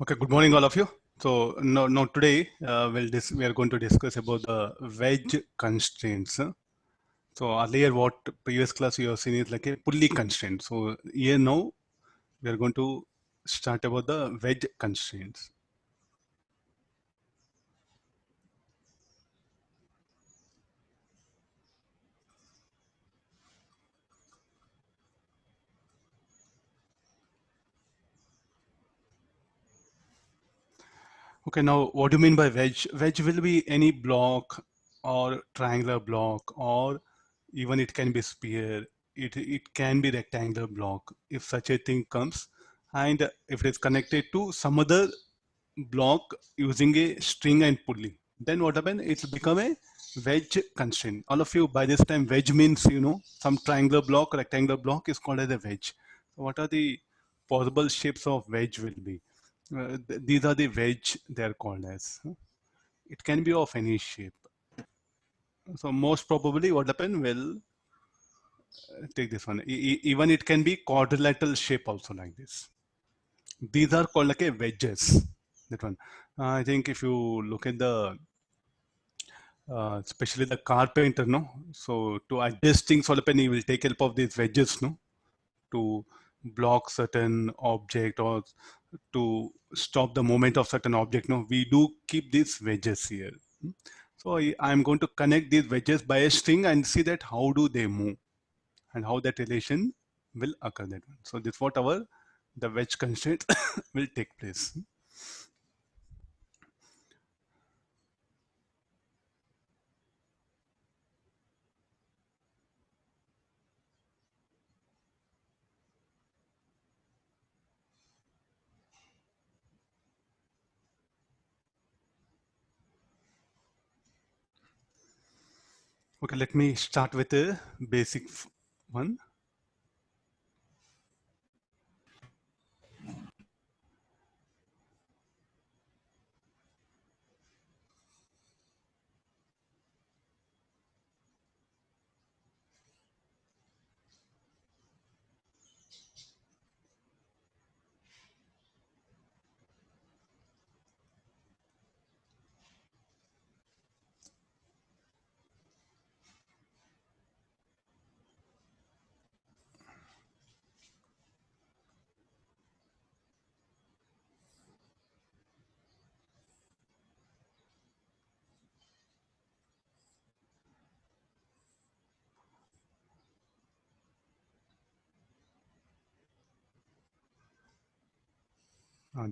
Okay, good morning, all of you. So now today we are going to discuss about the wedge constraints. So earlier, what previous class you have seen is like a pulley constraint. So here now we are going to start about the wedge constraints. Okay, now what do you mean by wedge? Wedge will be any block or triangular block, or even it can be sphere. It can be rectangular block if such a thing comes, and if it is connected to some other block using a string and pulley, then what happens? It's become a wedge constraint. All of you by this time, wedge means some triangular block, rectangular block is called as a wedge. So what are the possible shapes of wedge will be? These are the wedge they are called as. It can be of any shape. So most probably what happen will take this one. Even it can be quadrilateral shape also like this. These are called like a wedges. That one. I think if you look at the especially the carpenter, no. So to adjust things, all he will take help of these wedges, no, to block certain object or to stop the movement of certain object. No, we do keep these wedges here. So I'm going to connect these wedges by a string and see that how do they move and how that relation will occur. That one. So this is what our the wedge constraint will take place. Okay, let me start with a basic one.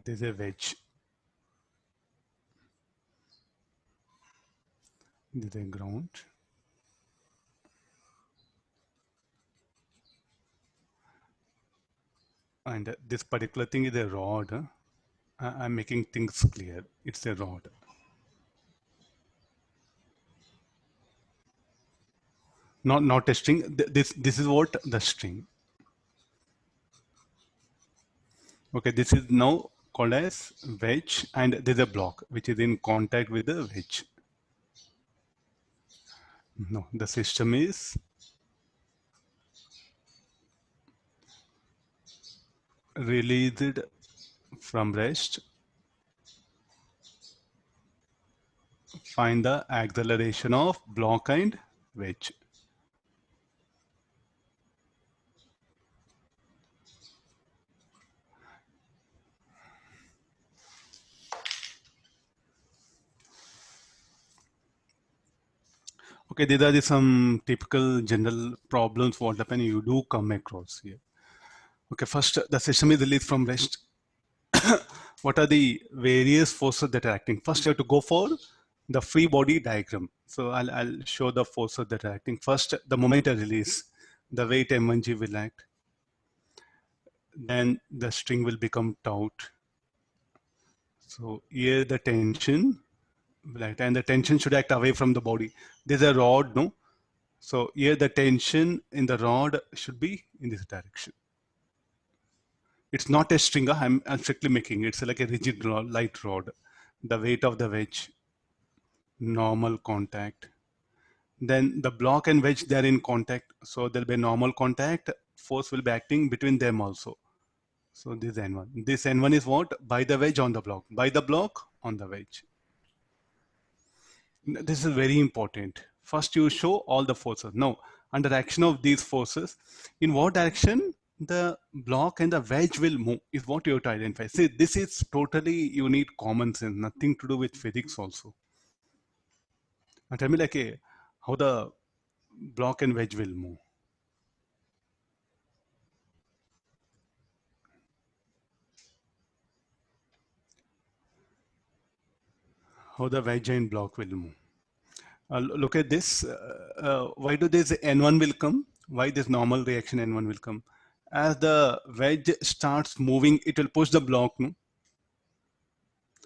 There's a wedge. There's a ground. And this particular thing is a rod. I'm making things clear. It's a rod. Not a string. This is what the string. Okay, this is now called as wedge, and there's a block which is in contact with the wedge. No, the system is released from rest. Find the acceleration of block and wedge. Okay, these are some typical general problems what happen you do come across here. Okay, first the system is released from rest. What are the various forces that are acting? First, you have to go for the free body diagram. So I'll show the forces that are acting. First, the moment I release, the weight m1g will act. Then the string will become taut. So here the tension will act, and the tension should act away from the body. There's a rod, no? So here the tension in the rod should be in this direction. It's not a stringer. I'm strictly making it's like a rigid rod, light rod. The weight of the wedge, normal contact. Then the block and wedge they're in contact, so there'll be normal contact. Force will be acting between them also. So this N1. This N1 is what? By the wedge on the block. By the block on the wedge. This is very important. First, you show all the forces. Now, under action of these forces, in what direction the block and the wedge will move is what you have to identify. See, this is totally, you need common sense, nothing to do with physics also. Now tell me like how the block and wedge will move. How the wedge and block will move. Look at this. Why do this N1 will come? Why this normal reaction N1 will come? As the wedge starts moving, it will push the block. No?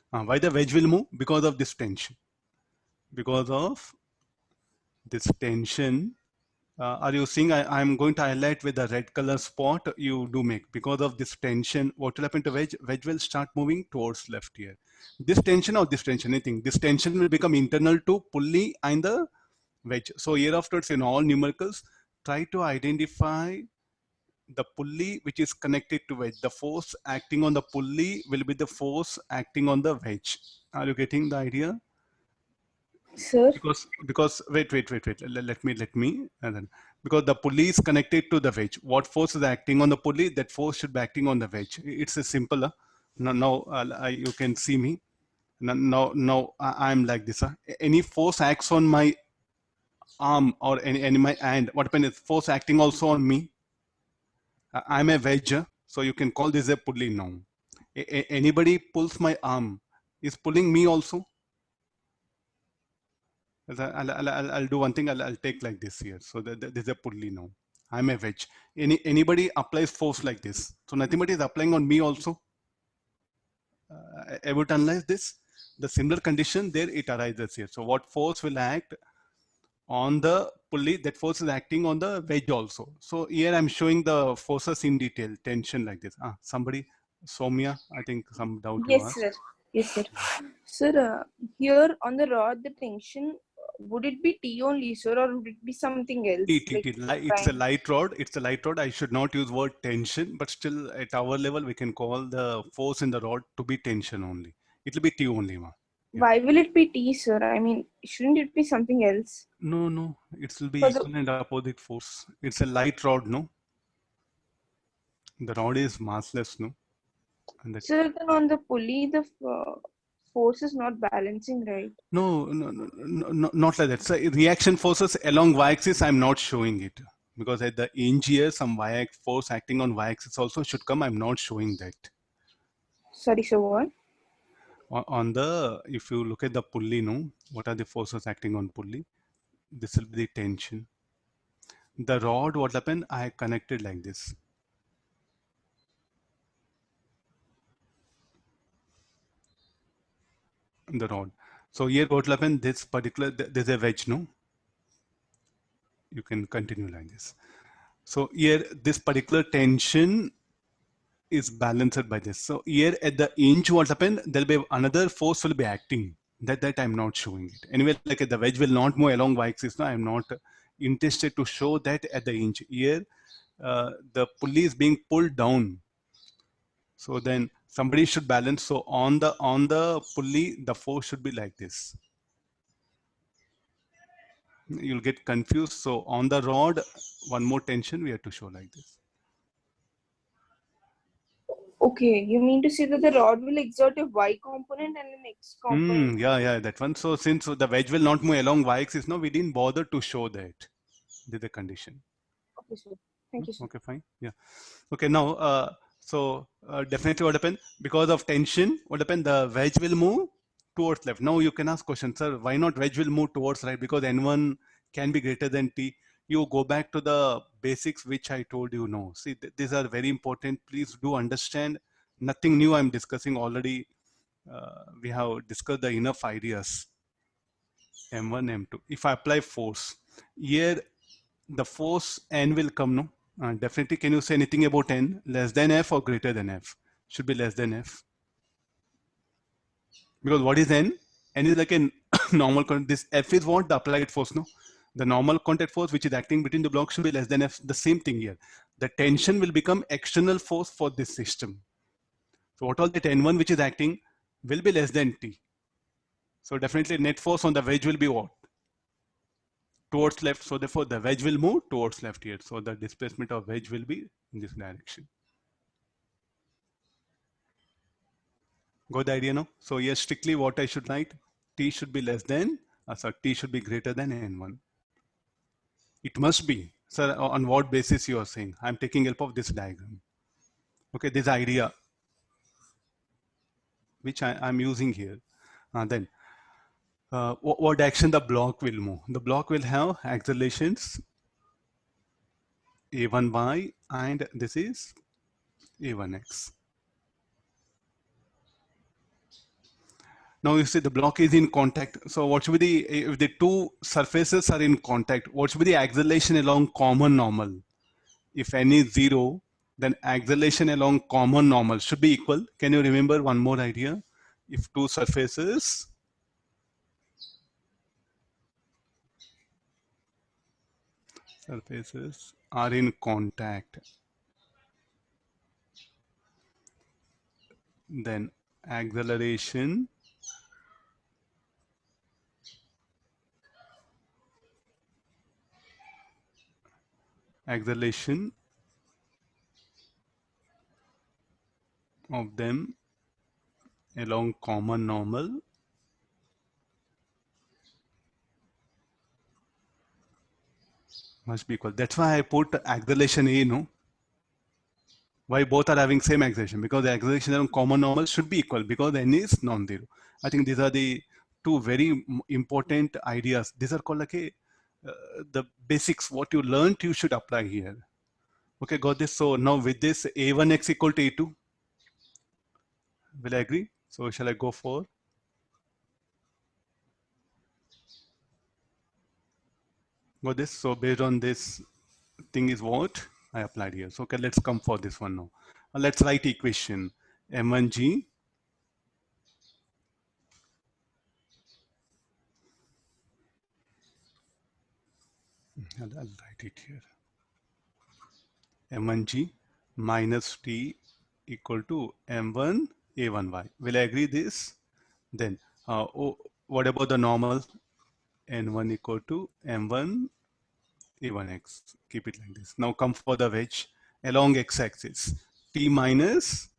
Why the wedge will move? Because of this tension. Because of this tension. Are you seeing? I'm going to highlight with the red color spot you do make. Because of this tension, what will happen to wedge? Wedge will start moving towards left here. This tension or this tension, anything. This tension will become internal to pulley and the wedge. So here afterwards in all numericals, try to identify the pulley which is connected to wedge. The force acting on the pulley will be the force acting on the wedge. Are you getting the idea? Sir? Because wait. Let me and then because the pulley is connected to the wedge. What force is acting on the pulley? That force should be acting on the wedge. It's a simple. Now you can see me. Now I'm like this. Any force acts on my arm or any my hand. What happens is force acting also on me. I'm a wedge, so you can call this a pulley now. Anybody pulls my arm is pulling me also. I'll do one thing. I'll take like this here. So there's a pulley now. I'm a wedge. Anybody applies force like this. So nothing but is applying on me also. Able to analyze this? The similar condition there it arises here. So what force will act on the pulley? That force is acting on the wedge also. So here I'm showing the forces in detail. Tension like this. Somebody, Soumya, I think some doubt you asked. Sir. Yes, sir. Sir, here on the rod, the tension, would it be T only, sir, or would it be something else? It's a light rod. It's a light rod. I should not use word tension, but still at our level, we can call the force in the rod to be tension only. It will be T only. Yeah. Why will it be T, sir? I mean, shouldn't it be something else? No. It will be equal and opposite force. It's a light rod, no? The rod is massless, no? Sir, then on the pulley, the force is not balancing, right? No, not like that. So reaction forces along y-axis, I'm not showing it. Because at the hinge here, some force acting on y-axis also should come. I'm not showing that. Sorry, sir, what? On the, if you look at the pulley, no, what are the forces acting on pulley? This will be the tension. The rod, what happened? I connected like this. The rod. So here what will happen? This particular, there's a wedge, no? You can continue like this. So here, this particular tension is balanced by this. So here at the hinge, what happened? There'll be another force will be acting. That I'm not showing it. Anyway, like the wedge will not move along y-axis. No, I'm not interested to show that at the hinge. Here, the pulley is being pulled down. So then somebody should balance. So on the pulley, the force should be like this. You'll get confused. So on the rod, one more tension we have to show like this. Okay, you mean to say that the rod will exert a y component and an x component? Yeah, that one. So since the wedge will not move along y-axis, no, we didn't bother to show that. This is the condition. Okay, sir. Thank you, sir. Okay, fine. Yeah. Okay, now, definitely what happened? Because of tension, what happened? The wedge will move towards left. Now you can ask question, sir, why not wedge will move towards right? Because N1 can be greater than T. You go back to the basics which I told you. No, see, these are very important. Please do understand. Nothing new I'm discussing already. We have discussed the enough ideas. M1, M2. If I apply force, here the force N will come, no? Definitely, can you say anything about N? Less than F or greater than F? Should be less than F. Because what is N? N is like a normal contact. This F is what? The applied force, no? The normal contact force which is acting between the blocks should be less than F. The same thing here. the tension will become external force for this system. So what all that N1 which is acting will be less than T. So definitely net force on the wedge will be what? Towards left. So therefore the wedge will move towards left here. So the displacement of wedge will be in this direction. Got the idea now? So yes, strictly what I should write? T should be less than, sorry, T should be greater than N1. It must be. Sir, on what basis you are saying? I'm taking help of this diagram. Okay, this idea which I'm using here. Then what direction the block will move? The block will have accelerations a1y and this is a1x. Now you see the block is in contact. So what should be the, if the two surfaces are in contact, what should be the acceleration along common normal? If n is 0, then acceleration along common normal should be equal. Can you remember one more idea? If two surfaces are in contact, then acceleration of them along common normal must be equal. That's why I put acceleration A, no? Why both are having same acceleration? Because the acceleration along common normal should be equal because n is non-zero. I think these are the two very important ideas. These are called like the basics. What you learned, you should apply here. Okay, got this. So now with this a1x equal to a2, will I agree? So shall I go for? Got this. So based on this thing is what I applied here. So okay, let's come for this one now. Let's write equation m1g I'll write it here. m1g minus t equal to m1 a1y. Will I agree this? Then what about the normal? n1 equal to m1 a1x. Keep it like this. Now come for the wedge along x-axis. T minus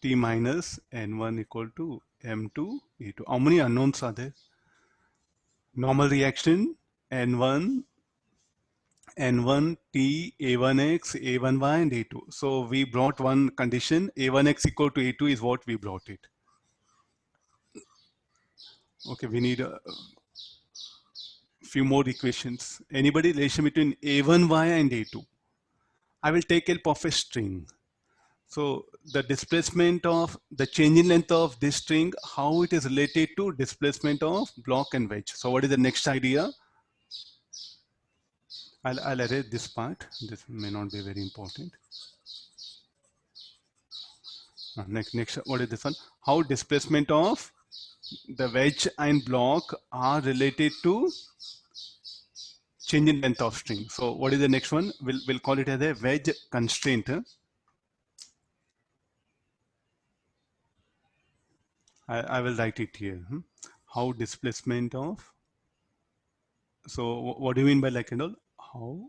n1 equal to m2 e2. How many unknowns are there? Normal reaction n1 t a1x a1y and a2. So we brought one condition a1x equal to a2 is what we brought it. Okay, we need a few more equations. Anybody relation between a1y and a2? I will take help of a string. So the displacement of the change in length of this string, how it is related to displacement of block and wedge. So what is the next idea? I'll erase this part. This may not be very important. Next, what is this one? How displacement of the wedge and block are related to change in length of string. So what is the next one? We'll call it as a wedge constraint. I will write it here. How displacement of, so what do you mean by like and all? How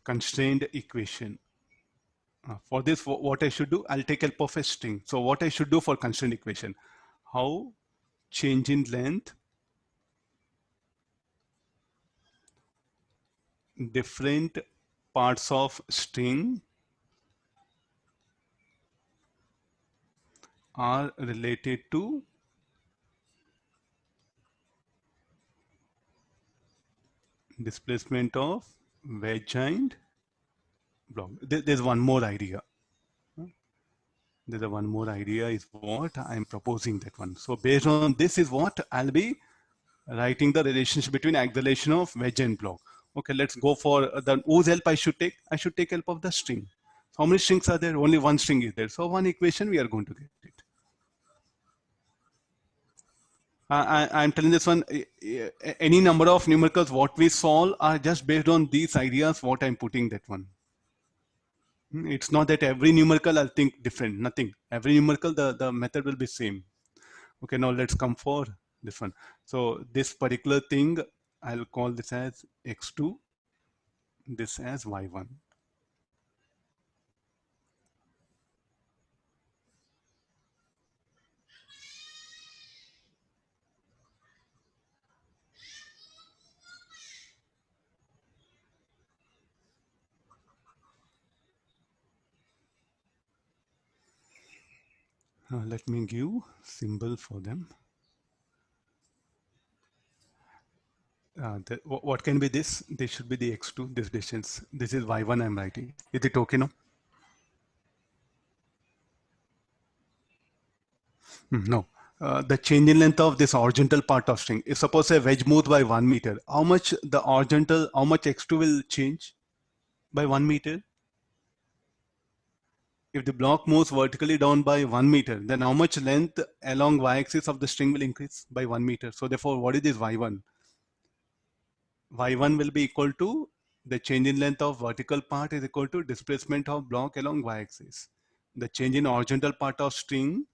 constrained equation. For this, what I should do, I'll take help of a string. So what I should do for constraint equation, how change in length different parts of string are related to displacement of wedge and block. There's one more idea. There's one more idea is what I'm proposing that one. So based on this is what I'll be writing the relationship between acceleration of wedge and block. Okay, let's go for the whose help I should take. I should take help of the string. How many strings are there? Only one string is there. So one equation we are going to get it. I'm telling this one, any number of numericals what we solve are just based on these ideas what I'm putting that one. It's not that every numerical I'll think different, nothing. Every numerical, the method will be same. Okay, now let's come for this one. So this particular thing, I'll call this as x2, this as y1. Let me give symbol for them. What can be this? This should be the x2, this distance. This is y1 I'm writing. Is it okay now? No. The change in length of this horizontal part of string. If suppose a wedge moves by 1 meter, how much the horizontal, how much x2 will change by 1 meter? If the block moves vertically down by 1 meter, then how much length along y-axis of the string will increase by 1 meter? So therefore, what is this y1? Y1 will be equal to the change in length of vertical part is equal to displacement of block along y-axis. The change in horizontal part of string,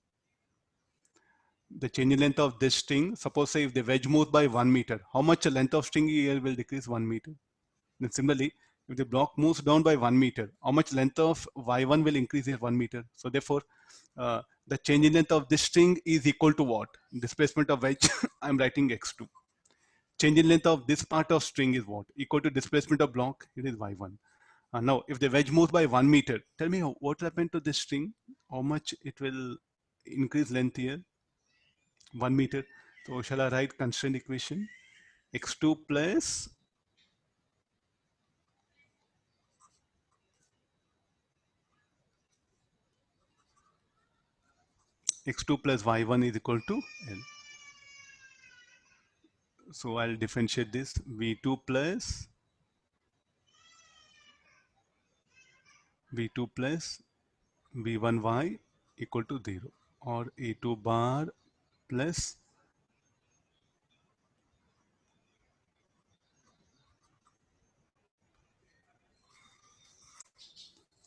the change in length of this string, suppose say if the wedge moves by 1 meter, how much length of string here will decrease 1 meter? Then similarly, if the block moves down by 1 meter, how much length of y1 will increase here 1 meter? So therefore, the change in length of this string is equal to what? Displacement of wedge, I'm writing x2. Change in length of this part of string is what? Equal to displacement of block, it is y1. Now, if the wedge moves by 1 meter, tell me what happened to this string? How much it will increase length here? 1 meter. So shall I write constraint equation? X2 plus x2 plus y1 is equal to L. So I'll differentiate this v2 plus v1y equal to 0, or a2 bar plus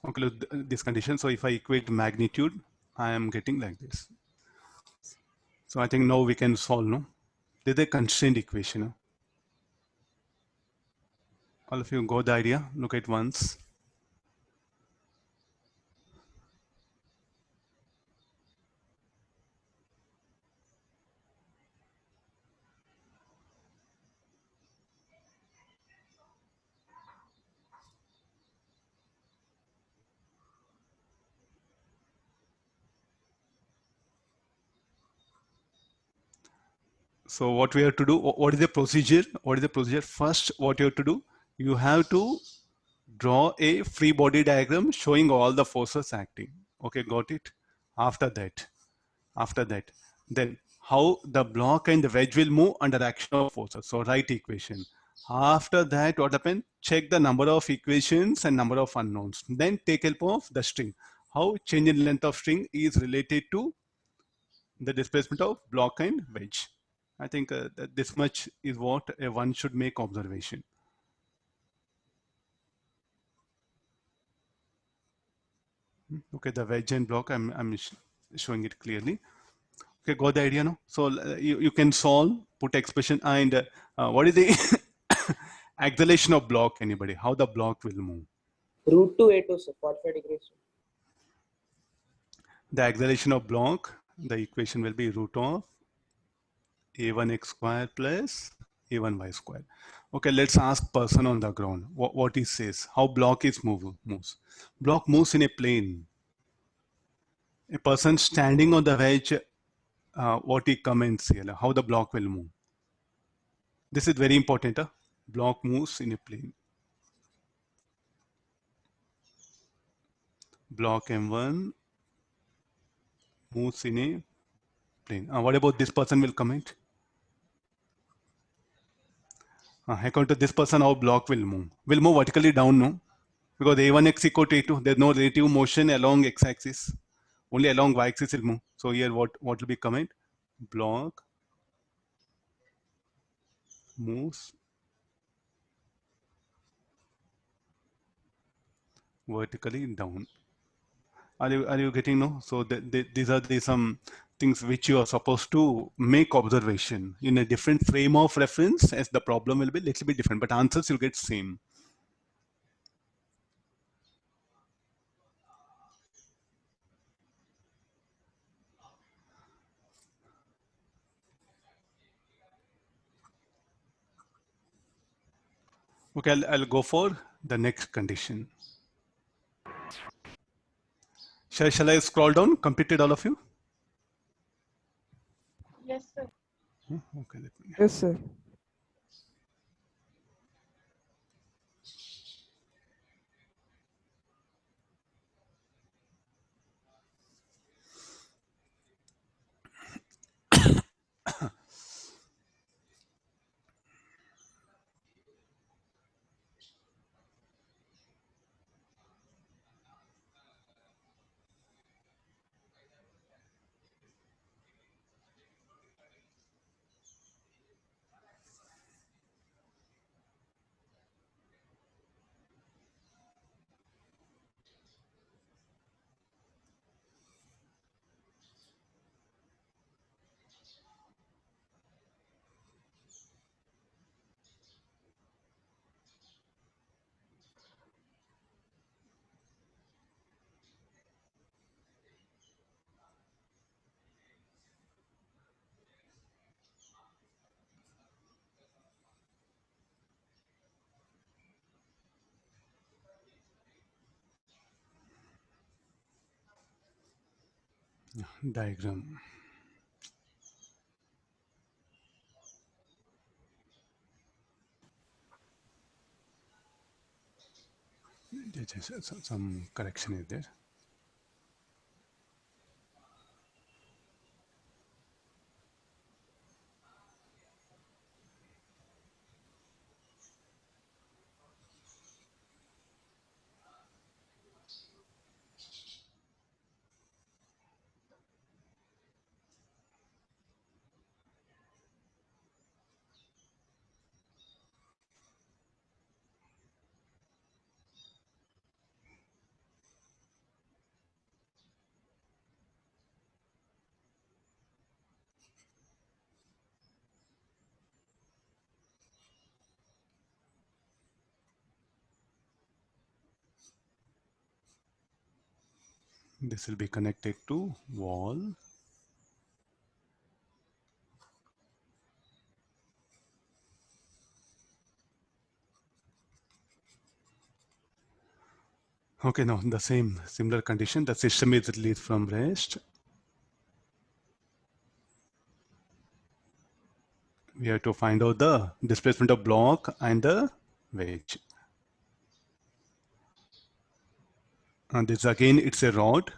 okay, look, this condition. So if I equate magnitude, I am getting like this. So I think now we can solve, no? This is a constraint equation. No? All of you got the idea? Look at once. So what we have to do, what is the procedure? What is the procedure? First, what you have to do, you have to draw a free body diagram showing all the forces acting. Okay, got it? After that, then how the block and the wedge will move under action of forces. So write equation. After that, what happened? Check the number of equations and number of unknowns. Then take help of the string. How change in length of string is related to the displacement of block and wedge. I think that this much is what one should make observation. Okay, the wedge and block, I'm showing it clearly. Okay, got the idea now? So you can solve, put expression, and what is the acceleration of block, anybody? How the block will move? Root 2 A2, sir, 45 degrees. The acceleration of block, the equation will be root of a1x square plus a1y square. Okay, let's ask person on the ground what he says. How block is moves. Block moves in a plane. A person standing on the wedge, what he comments here, how the block will move. This is very important. Block moves in a plane. Block M1 moves in a plane. What about this person will comment? According to this person, how block will move? Will move vertically down, no? because a1x equal to a2. There's no relative motion along x-axis. Only along y-axis will move. So here what will be comment? Block moves vertically down. Are you getting no? So these are some things which you are supposed to make observation in a different frame of reference, as the problem will be little bit different, but answers you'll get same. Okay, I'll go for the next condition. Shall I scroll down? Completed all of you? Yes, sir. Okay, let me. Yes, sir. Diagram. Some correction is there. This will be connected to wall. Okay, now the similar condition. The system is released from rest. We have to find out the displacement of block and the wedge. And this again, it's a rod.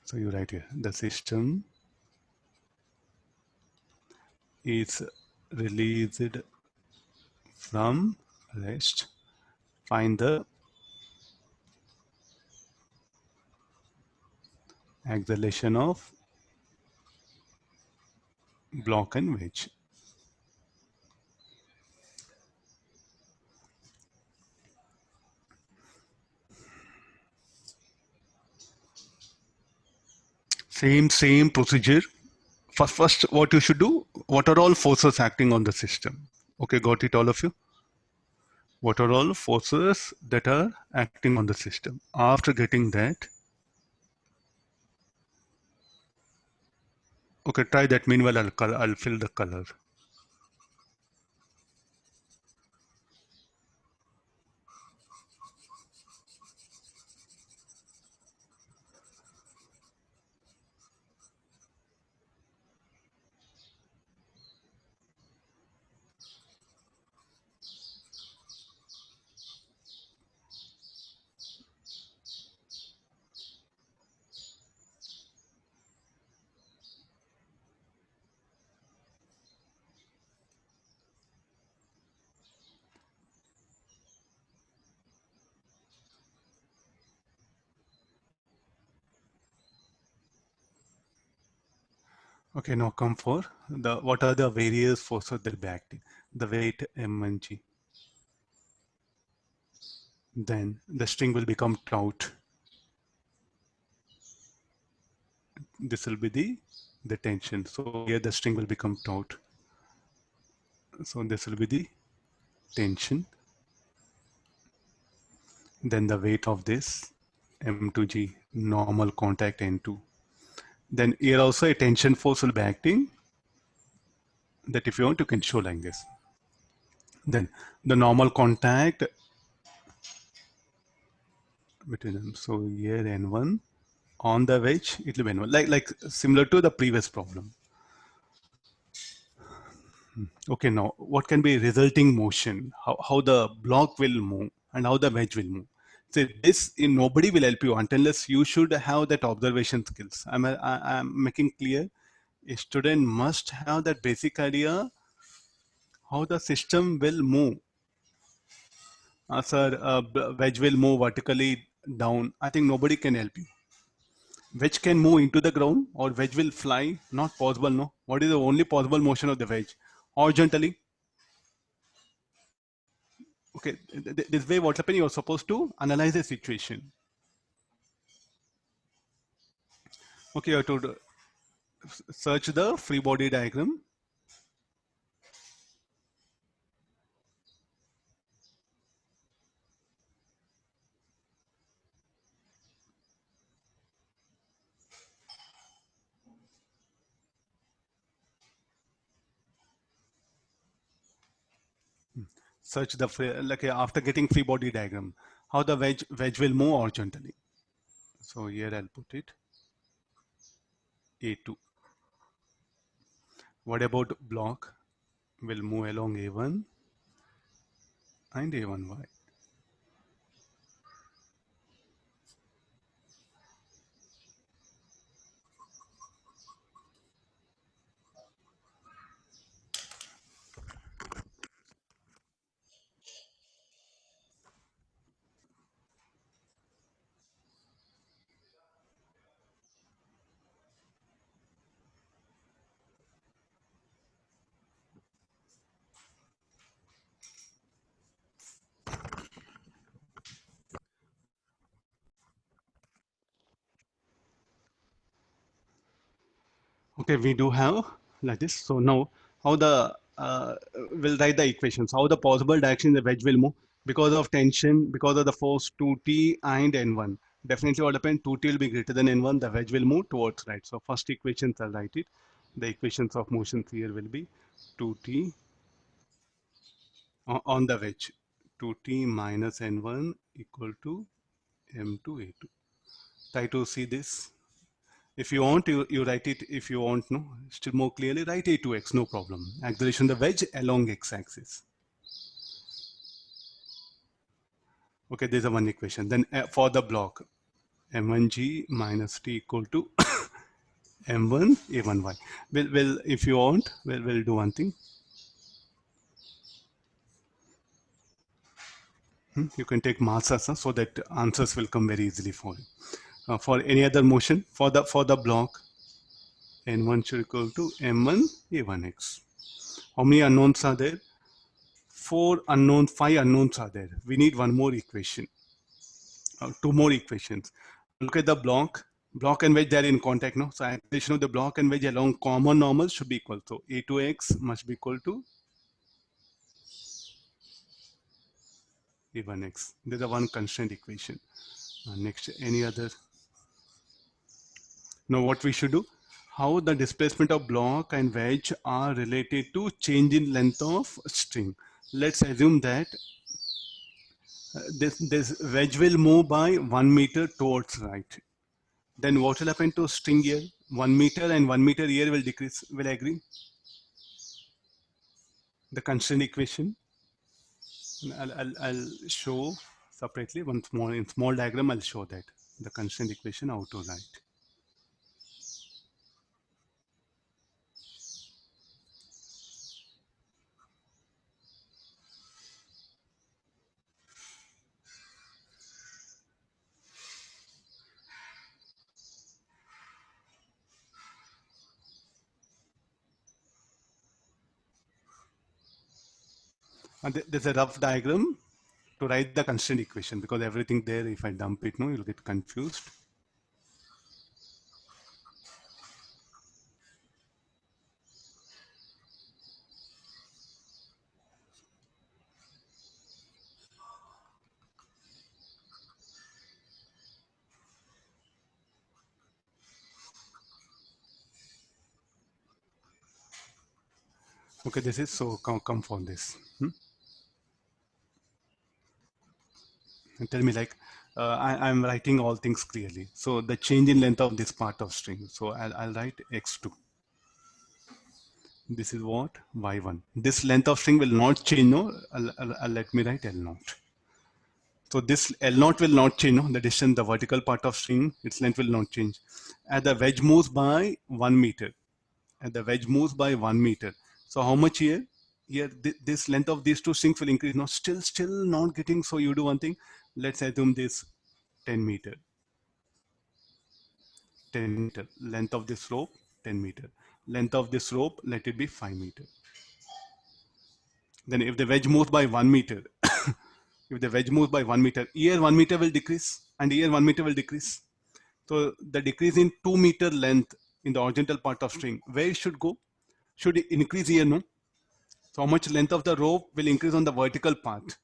So you write here, the system is released from rest. Find the acceleration of block and wedge. Same procedure. First, what you should do, what are all forces acting on the system? Okay, got it all of you? What are all forces that are acting on the system? After getting that, okay, try that. Meanwhile, I'll fill the color. Okay, now come for what are the various forces that will be acting? The weight m1g. Then the string will become taut. This will be the tension. So here the string will become taut. So this will be the tension. Then the weight of this m2g, normal contact n2. Then here also a tension force will be acting, that if you want you can show like this. Then the normal contact between them. So here n1 on the wedge it will be n1, like similar to the previous problem. Okay, now what can be resulting motion? How the block will move and how the wedge will move. So this in nobody will help you unless you should have that observation skills. I'm making clear. A student must have that basic idea how the system will move. Sir, wedge will move vertically down. I think nobody can help you. Wedge can move into the ground or wedge will fly. Not possible, no. What is the only possible motion of the wedge? Horizontally. Okay, this way what's happening, you're supposed to analyze the situation. Okay, you have to search the free body diagram. Search the like after getting free body diagram, how the wedge will move horizontally. So here I'll put it A2. What about block? Will move along A1 and A1y. Okay, we do have like this. So now how the we'll write the equations. How the possible direction the wedge will move because of tension, because of the force 2t and n1. Definitely what happened, 2t will be greater than n1, the wedge will move towards right. So first equations I'll write it. The equations of motion here will be 2t on the wedge. 2t minus n1 equal to m2 a2. Try to see this. If you want, you write it. If you want, no, still more clearly, write a2x, no problem. Acceleration the wedge along x-axis. Okay, there's a one equation. Then for the block, m1g minus t equal to m1 a1y. Well, if you want, we'll do one thing. You can take mass as so that answers will come very easily for you. For any other motion, for the block, n1 should equal to m1 a1x. How many unknowns are there? Four unknowns, five unknowns are there. We need one more equation, two more equations. Look at the block and wedge, they are in contact, no? So acceleration of the block and wedge along common normals should be equal. So a2x must be equal to a1x. There's a one constraint equation. Next, any other? Now what we should do? How the displacement of block and wedge are related to change in length of string. Let's assume that this wedge will move by 1 meter towards right. Then what will happen to string here? 1 meter and 1 meter here will decrease. Will I agree? The constraint equation. I'll show separately once more in small diagram. I'll show that the constraint equation how to write. And there's a rough diagram to write the constraint equation, because everything there, if I dump it, no, you'll get confused. Okay, this is so come for this. And tell me, like, I'm writing all things clearly. So the change in length of this part of string. So I'll write x2. This is what? Y1. This length of string will not change, no? Let me write L0. So this L0 will not change, no? The distance, the vertical part of string, its length will not change. As the wedge moves by 1 meter. And the wedge moves by 1 meter. So how much here? Here, this length of these two strings will increase. No, still not getting. So you do one thing. Let's assume this 10 meter. 10 meter. Length of this rope, 10 meter. Length of this rope, let it be 5 meter. Then if the wedge moves by 1 meter, if the wedge moves by 1 meter, here 1 meter will decrease and here 1 meter will decrease. So the decrease in 2 meter length in the horizontal part of string, where it should go? Should it increase here, no? So how much length of the rope will increase on the vertical part?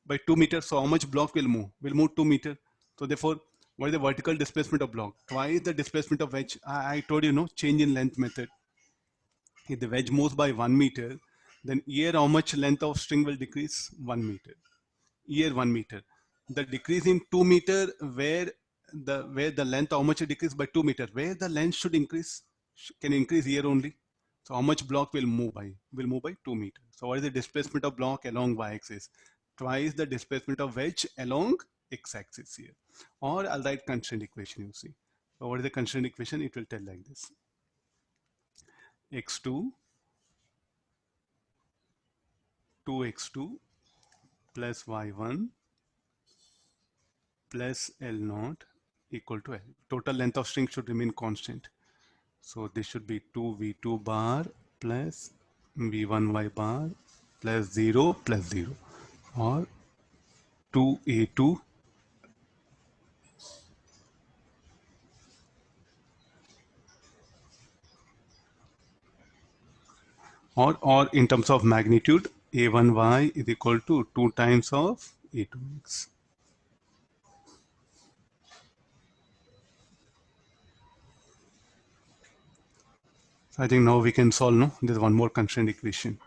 By 2 meters. So how much block will move? Will move 2 meters. So therefore, what is the vertical displacement of block? Twice the displacement of wedge. I told you, no, change in length method. If the wedge moves by 1 meter, then here how much length of string will decrease? 1 meter. Here 1 meter. The decrease in 2 meter, where the length, how much it decrease by 2 meter, where the length should increase, can increase here only. So how much block will move by? Will move by 2 meter. So what is the displacement of block along y-axis? Twice the displacement of wedge along x-axis here. Or I'll write constraint equation, you see. So what is the constraint equation? It will tell like this. x2, 2x2 plus y1 plus L0 equal to L. Total length of string should remain constant. So this should be 2v2 bar plus v1y bar plus 0 plus 0, or 2a2 or in terms of magnitude, a1y is equal to 2 times of a2x. So I think now we can solve, no? There's one more constraint equation.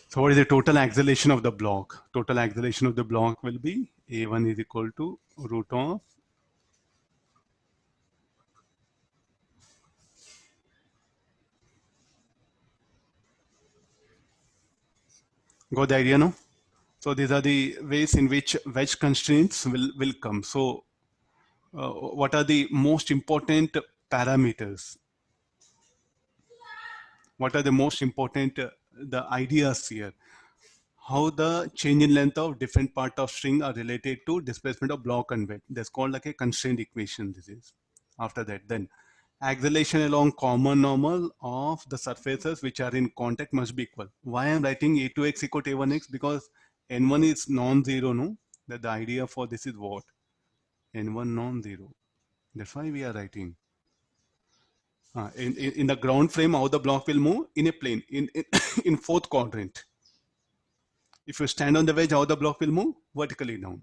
So what is the total acceleration of the block? Total acceleration of the block will be a1 is equal to root of got the idea, no? So these are the ways in which wedge constraints will come. So what are the most important parameters? What are the most important the ideas here? How the change in length of different part of string are related to displacement of block and wedge. That's called like a constraint equation. This is after that. Then acceleration along common normal of the surfaces which are in contact must be equal. Why I'm writing a2x equal to a1x? Because n1 is non-zero, no? That the idea for this is what? N1 non-zero. That's why we are writing. In the ground frame, how the block will move? In a plane, in fourth quadrant. If you stand on the wedge, how the block will move? Vertically down.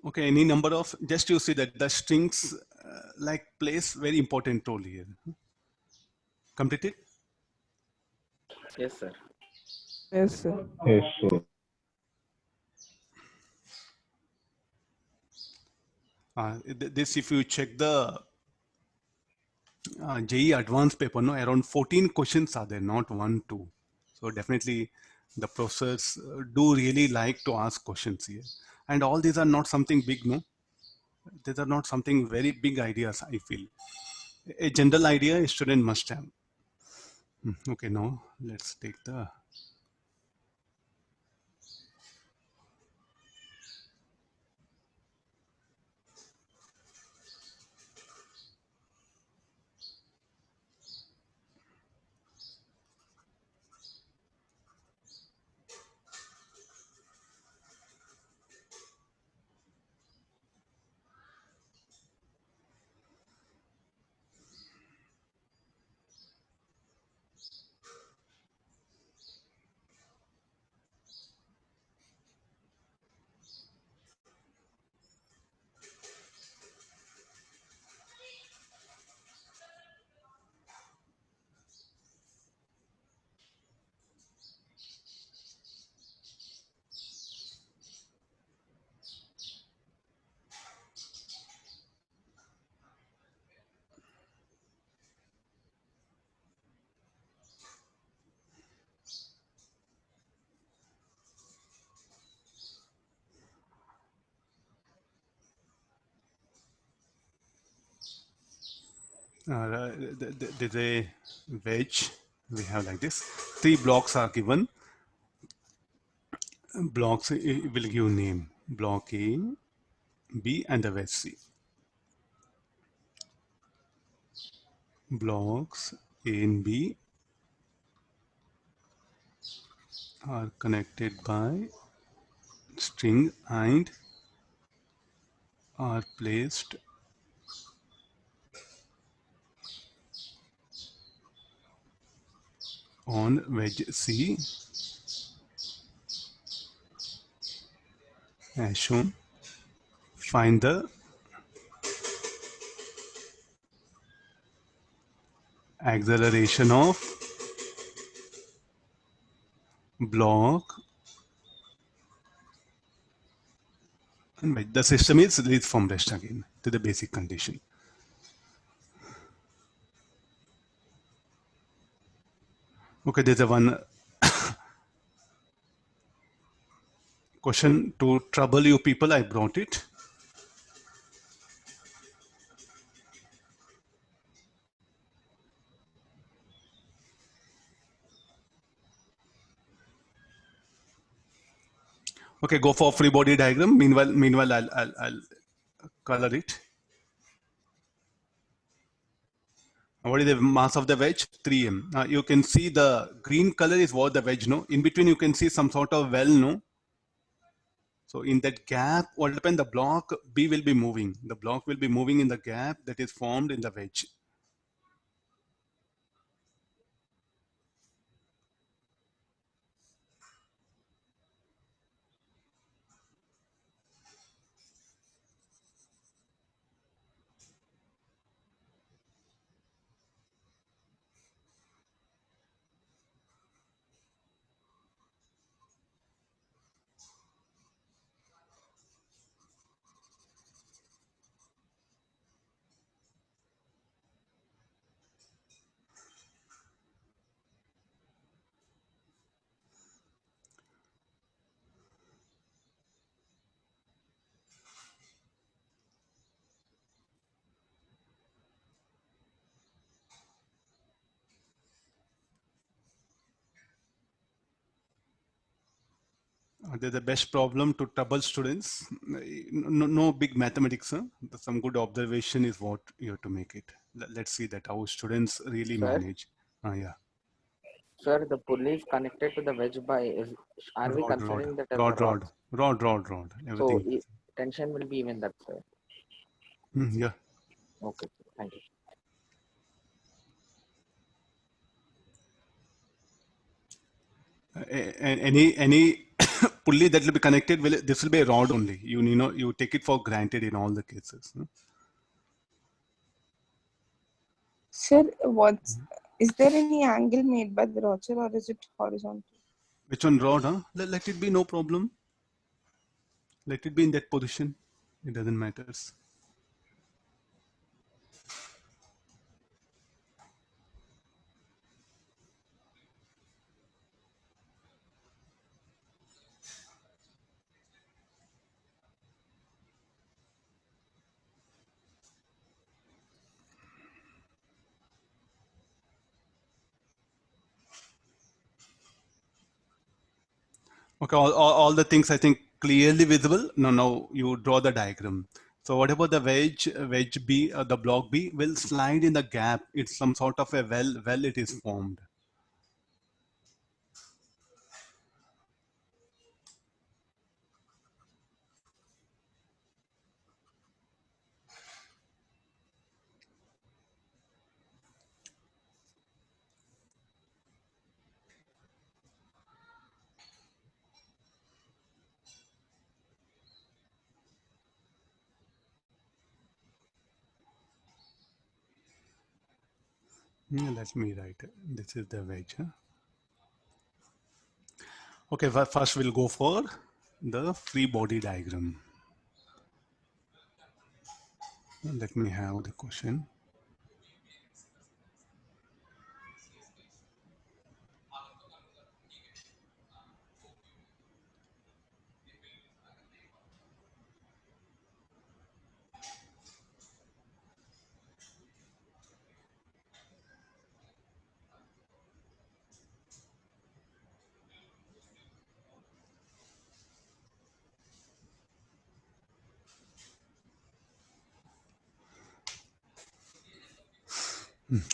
Okay, any number of, just you see that the strings like plays very important role here. Completed? Yes, sir. Yes, sir. Yes, sir. This, if you check the JEE advanced paper, no, around 14 questions are there, not 1, 2. So definitely the professors do really like to ask questions here. And all these are not something big, no? These are not something very big ideas, I feel. A general idea a student must have. Okay, now let's take the There's a wedge. We have like this. 3 blocks are given. Blocks will give name. Block A, B, and the wedge C. Blocks A and B are connected by string and are placed on wedge C as shown. Find the acceleration of block and wedge. The system is released from rest again to the basic condition. Okay, there's a one question to trouble you people. I brought it. Okay, go for free body diagram. Meanwhile, I'll color it. What is the mass of the wedge? 3m. You can see the green color is what the wedge, no? In between, you can see some sort of well, no? So in that gap, what will happen? The block B will be moving. The block will be moving in the gap that is formed in the wedge. They're the best problem to trouble students. No big mathematics. Huh? Some good observation is what you have to make it. Let's see that how students really Sir? manage. Yeah. Sir, the pulley is connected to the wedge by, are we considering that as a rod? Rod. So Everything. tension will be even that, sir. Yeah. Okay, thank you. Any pulley that will be connected this will be a rod only. You take it for granted in all the cases. Huh? Sir, is there any angle made by the rod, sir, or is it horizontal? Which one rod? Huh? Let it be, no problem. Let it be in that position. It doesn't matter. Okay, all the things I think clearly visible. Now you draw the diagram. So what about the wedge B, the block B will slide in the gap. It's some sort of a well it is formed. Let me write it. This is the wedge. Huh? Okay, first we'll go for the free body diagram. Let me have the question.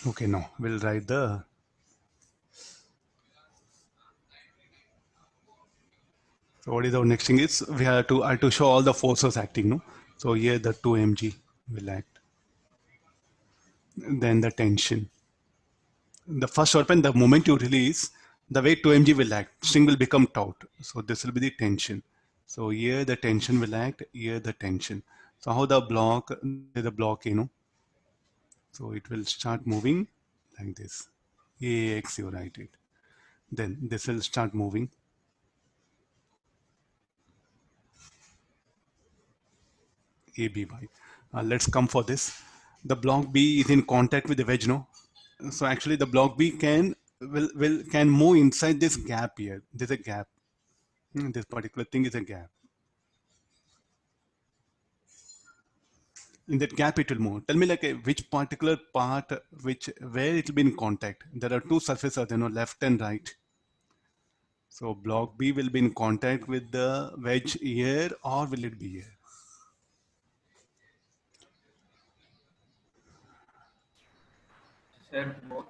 Okay, now we'll write the. So what is our next thing is we have to show all the forces acting, no? So here the 2 mg will act. Then the tension. The first open, the moment you release, the way 2 mg will act, string will become taut. So this will be the tension. So here the tension will act, here the tension. So how the block, so it will start moving like this. AX, you write it. Then this will start moving. ABY. Let's come for this. The block B is in contact with the wedge, no? So actually the block B can move inside this gap here. There's a gap. This particular thing is a gap. In that gap it will move. Tell me like which particular part, where it will be in contact. There are two surfaces, left and right. So block B will be in contact with the wedge here, or will it be here? Sir, both.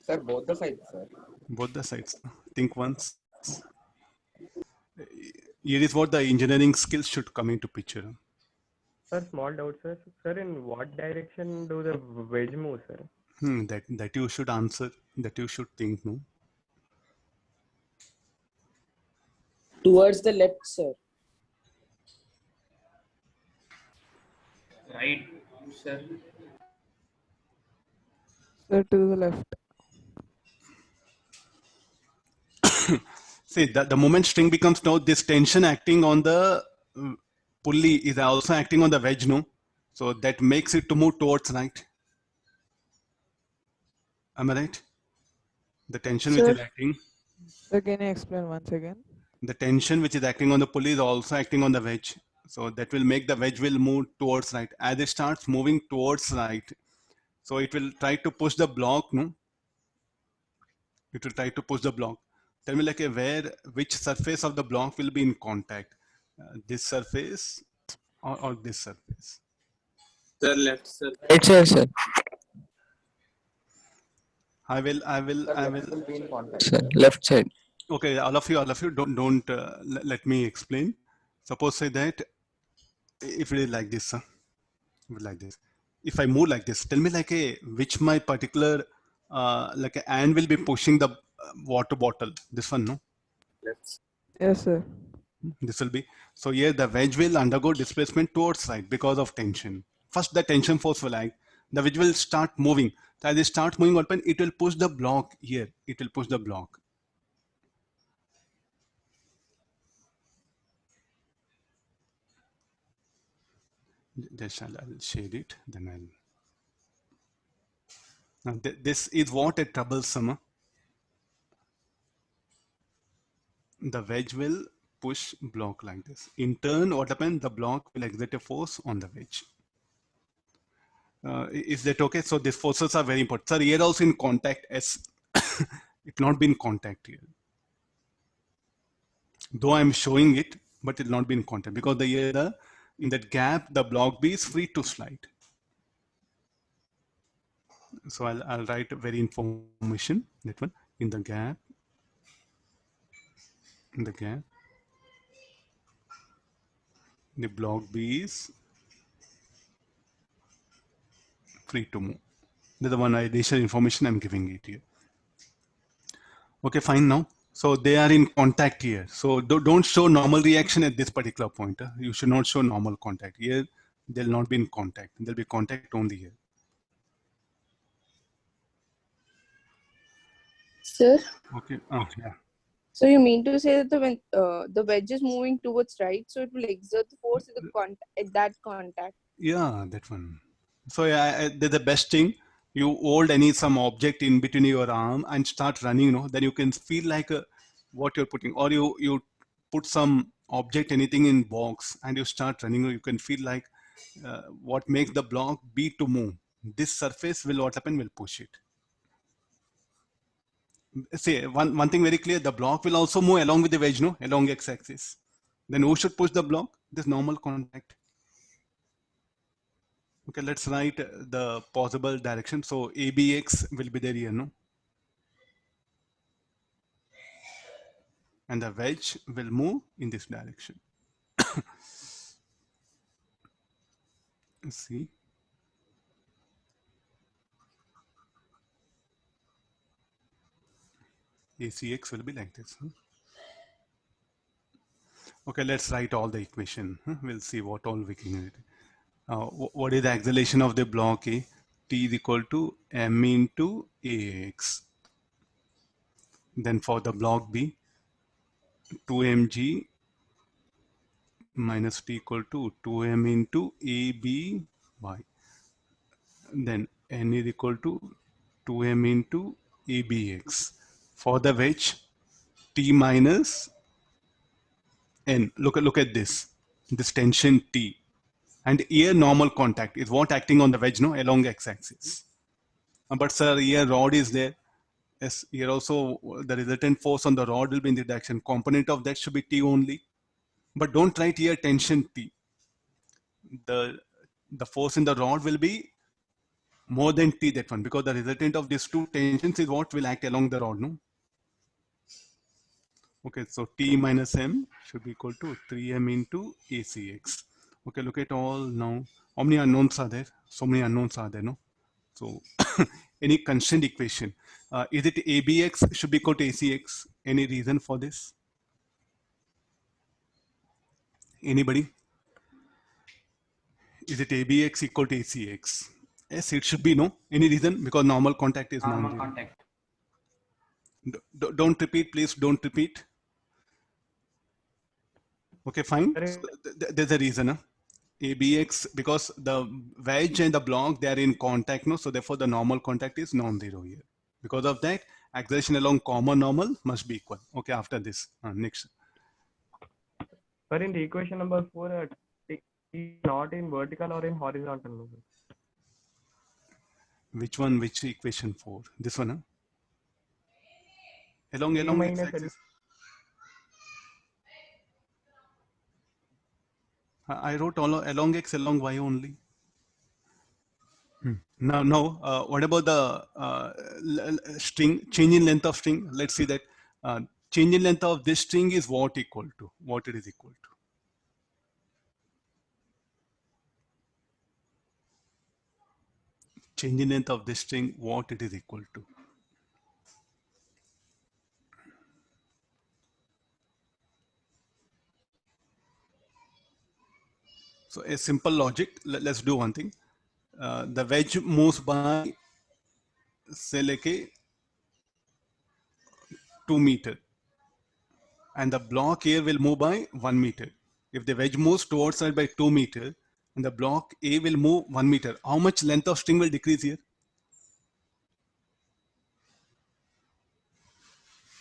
Sir, both the sides, sir. Both the sides. Think once. Here is what the engineering skills should come into picture. Sir, small doubt, sir. Sir, in what direction do the wedge move, sir? That you should answer. That you should think, no? Towards the left, sir. Right, sir. Sir, to the left. See, the moment string becomes taut, this tension acting on the pulley is also acting on the wedge, no? So that makes it to move towards right. Am I right? The tension which is acting. Sir, can you explain once again? The tension which is acting on the pulley is also acting on the wedge. So that will make the wedge will move towards right. As it starts moving towards right, so it will try to push the block, no? It will try to push the block. Tell me like which surface of the block will be in contact? This surface or this surface? Sir, left, sir. Right side, sir. I will. Will be in contact. Sir, left side. Okay, all of you, don't let me explain. Suppose say that if it is like this, like this. If I move like this, tell me like which my particular like a hand will be pushing the water bottle. This one, no? Left. Yes, sir. This will be. So here the wedge will undergo displacement towards right because of tension. First the tension force will act. The wedge will start moving. So as it starts moving open, it will push the block here. It will push the block. Just I'll shade it. Then I'll. Now this is what a troublesome. The wedge will push block like this. In turn, what happens? The block will exert a force on the wedge. Is that okay? So these forces are very important. Sir, here also in contact S. It not been contact here. Though I'm showing it, but it will not be in contact because in that gap, the block B is free to slide. So I'll write very information, that one, in the gap, the block B is free to move. That's the one additional information I'm giving it here. Okay, fine now. So they are in contact here. So don't show normal reaction at this particular point. You should not show normal contact. Here, they'll not be in contact. There'll be contact only here. Sir, Okay. Oh, yeah. so you mean to say that the wedge is moving towards right, so it will exert the force at that contact? Yeah, that one. So yeah, the best thing, you hold some object in between your arm and start running, then you can feel like what you're putting, or you put some object, anything in box, and you start running, you can feel like what makes the block B to move. This surface will push it. See, one thing very clear, the block will also move along with the wedge, along x-axis. Then who should push the block? This normal contact. Okay, let's write the possible direction. So ABX will be there here, no? And the wedge will move in this direction. Let's see. ACX will be like this. Okay, let's write all the equation. We'll see what all we can do. What is the acceleration of the block A? T is equal to m into AX. Then for the block B, 2mg minus T equal to 2m into ABY. Then n is equal to 2m into ABX. For the wedge, T minus n. Look at this tension T. And here normal contact is what acting on the wedge, no, along x-axis. But sir, here rod is there. Yes, here also the resultant force on the rod will be in the direction. Component of that should be T only. But don't write here tension T. The force in the rod will be more than T, that one, because the resultant of these two tensions is what will act along the rod, no? Okay, so T minus M should be equal to 3M into ACX. Okay, look at all now. How many unknowns are there? So many unknowns are there, no? So any constant equation. Is it ABX should be equal to ACX? Any reason for this? Anybody? Is it ABX equal to ACX? Yes, it should be, no? Any reason? Because normal contact is Normal non-zero. contact. Don't repeat, please. Don't repeat. Okay, fine. Sir, So there's a reason. Huh? ABX, because the wedge and the block, they are in contact, no? So therefore the normal contact is non-zero here. Because of that, acceleration along common normal must be equal. Okay, after this, next. Sir, in the equation number 4, T is not in vertical or in horizontal. No, sir. Which one? Which equation 4? This one, huh? Along minus x-axis. I wrote all along x, along y only. Now, what about the string, change in length of string? Let's see that change in length of this string is what equal to? What it is equal to? Change in length of this string, what it is equal to? So a simple logic, let's do one thing. The wedge moves by, say, like a 2 meter. And the block here will move by 1 meter. If the wedge moves towards side by 2 meter, and the block A will move 1 meter, how much length of string will decrease here?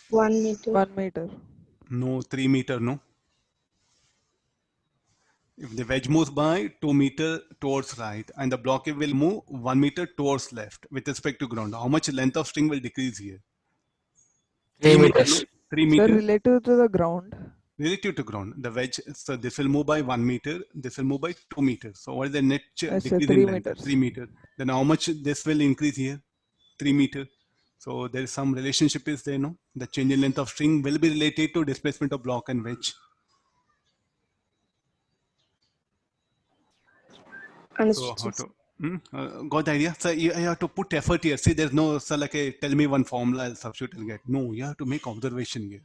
1 meter. 1 meter. No, 3 meter, no. If the wedge moves by 2 meter towards right, and the block A will move 1 meter towards left with respect to ground, how much length of string will decrease here? 3 meters. meters. 3 Sir, meters. relative to the ground. Relative to ground, the wedge, so this will move by 1 meter, this will move by 2 meters. So what is the net Yes, sir, decrease 3 in length? meters. 3 meters. Then how much this will increase here? 3 meters. So there is some relationship is there, no? The change in length of string will be related to displacement of block and wedge. So Understood. how to, got the idea? So you have to put effort here. See, there's no, so like a, tell me one formula, I'll substitute and get. No, you have to make observation here.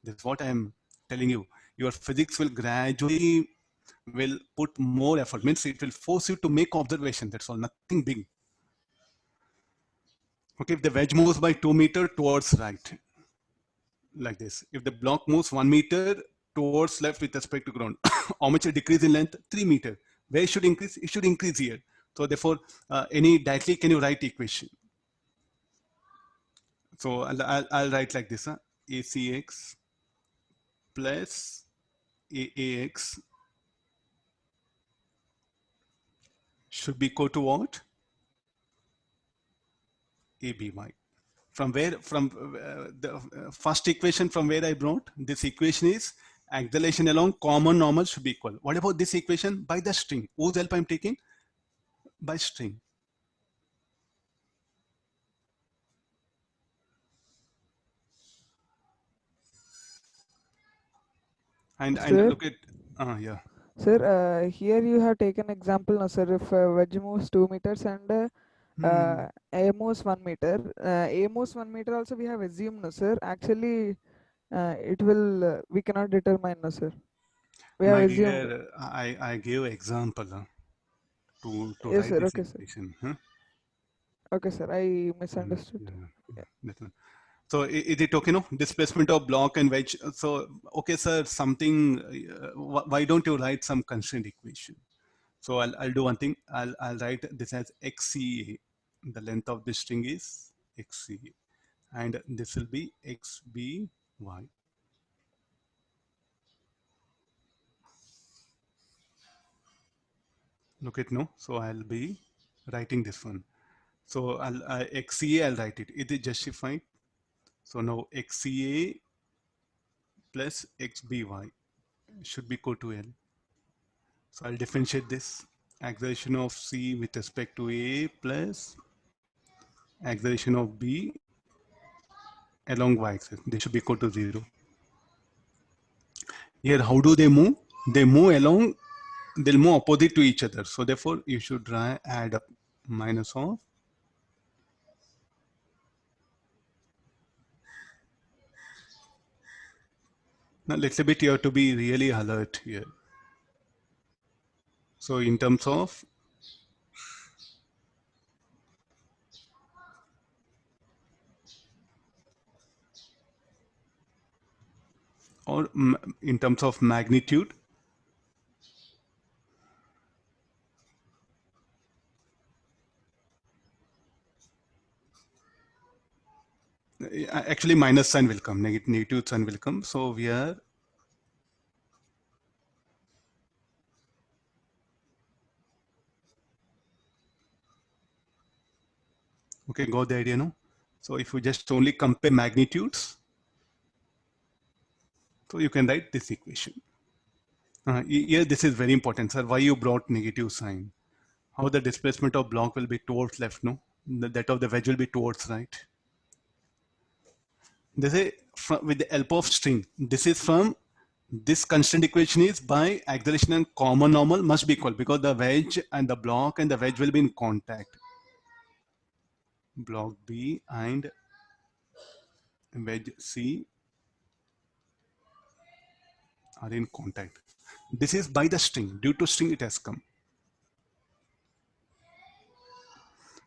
That's what I'm telling you. Your physics will gradually will put more effort. Means it will force you to make observation. That's all, nothing big. Okay, if the wedge moves by 2 meter towards right, like this. If the block moves 1 meter towards left with respect to ground, how much a decrease in length? 3 meter. Where it should increase? It should increase here. So therefore, any directly can you write equation? So I'll write like this: ACX plus AAX should be equal to what? ABY. From where? From the first equation from where I brought this equation is acceleration along common normal should be equal. What about this equation? By the string. Whose help I'm taking? by string. And Sir? look at, yeah. Sir, here you have taken example now, sir. If wedge moves 2 meters and A moves 1 meter, A moves 1 meter also we have assumed, no, sir. Actually, it will, we cannot determine, no, sir. We have My assumed. dear, I gave example to Yes, write sir. this Okay, sir. equation. Huh? Okay, sir. I misunderstood. Yeah. That's right. So is it okay, no? Displacement of block and wedge. So, okay, sir, something, why don't you write some constraint equation? So I'll do one thing. I'll write this as XCA. The length of this string is XCA. And this will be XBY. Look at, no? So I'll be writing this one. So XCA, I'll write it. Is it justified? So now XCA plus XBY should be equal to L. So I'll differentiate this. Acceleration of C with respect to A plus acceleration of B along y-axis. They should be equal to 0. Here, how do they move? They move along, they'll move opposite to each other. So therefore, you should add up minus of now little bit you have to be really alert here. So in terms of or in terms of magnitude, actually minus sign will come, negative sign will come. So we are okay, got the idea, no? So if you just only compare magnitudes, so you can write this equation. Here, this is very important, sir. Why you brought negative sign? How the displacement of block will be towards left, no? That of the wedge will be towards right. This is with the help of string. This is from this constant equation is by acceleration and common normal must be equal because the wedge and the block and the wedge will be in contact. Block B and wedge C are in contact. This is by the string. Due to string, it has come.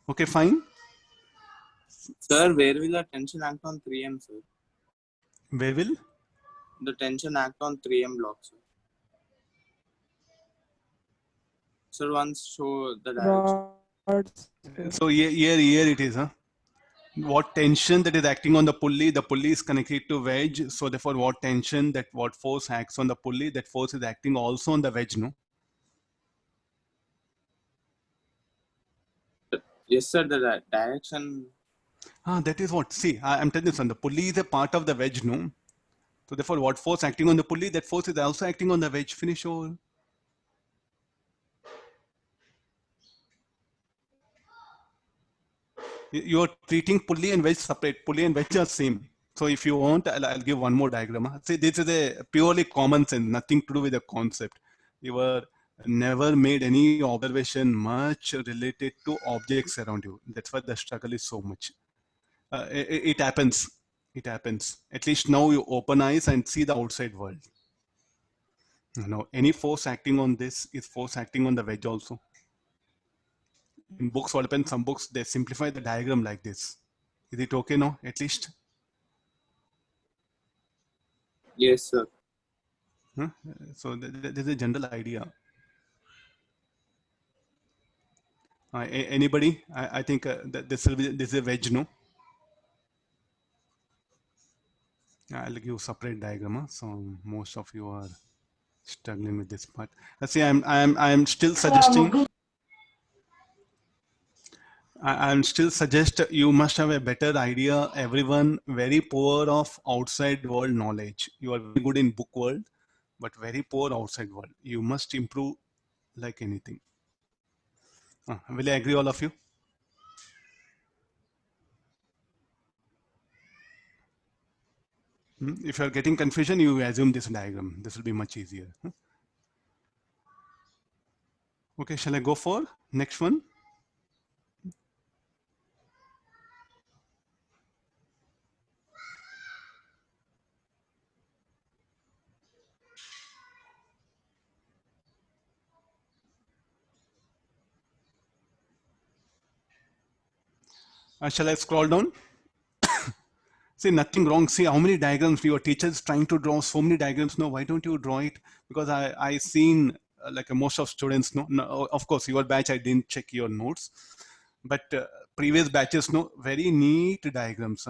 Okay, fine. Sir, where will the tension act on 3M, sir? Where will? The tension act on 3M block, sir. Sir, once show the direction. Rods. So here it is, huh? What tension that is acting on the pulley is connected to wedge. So therefore, what tension what force acts on the pulley, that force is acting also on the wedge, no? Yes, sir, the direction. That is what, see, I'm telling you, son, the pulley is a part of the wedge, no? So therefore, what force acting on the pulley, that force is also acting on the wedge. Finish all. You are treating pulley and wedge separate. Pulley and wedge are same. So if you want, I'll give one more diagram. See, this is a purely common sense, nothing to do with the concept. You were never made any observation much related to objects around you. That's why the struggle is so much. It happens. It happens. At least now you open eyes and see the outside world. Now, any force acting on this is force acting on the wedge also. In books, what happens, some books, they simplify the diagram like this. Is it okay now, at least? Yes, sir. Huh? So there's a general idea. Anybody? I think this is a wedge, no? I'll give separate diagram. Huh? So most of you are struggling with this part. See, I'm still suggesting. I'm still suggest you must have a better idea. Everyone very poor of outside world knowledge. You are very good in book world, but very poor outside world. You must improve like anything. Will I agree, all of you? If you are getting confusion, you assume this diagram. This will be much easier. Okay, shall I go for next one? Shall I scroll down? See, nothing wrong. See how many diagrams your teacher is trying to draw. So many diagrams. No, why don't you draw it? Because I seen like most of students. No, of course your batch I didn't check your notes, but previous batches no very neat diagrams.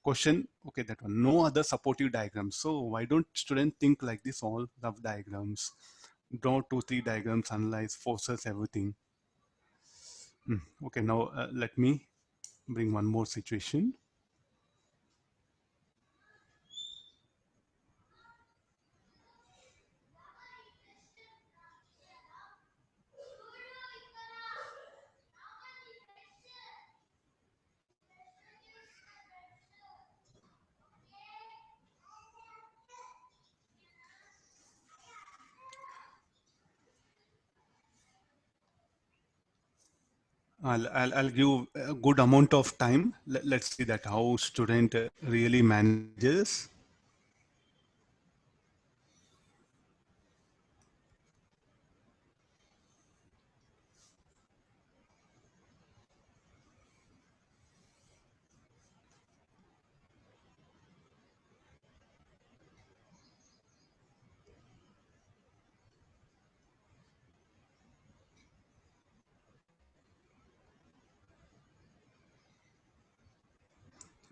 Question. Okay, that one. No other supportive diagrams. So why don't students think like this? All rough diagrams. Draw 2-3 diagrams. Analyze forces everything. Okay, now let me bring one more situation. I'll give a good amount of time. Let's see that how student really manages.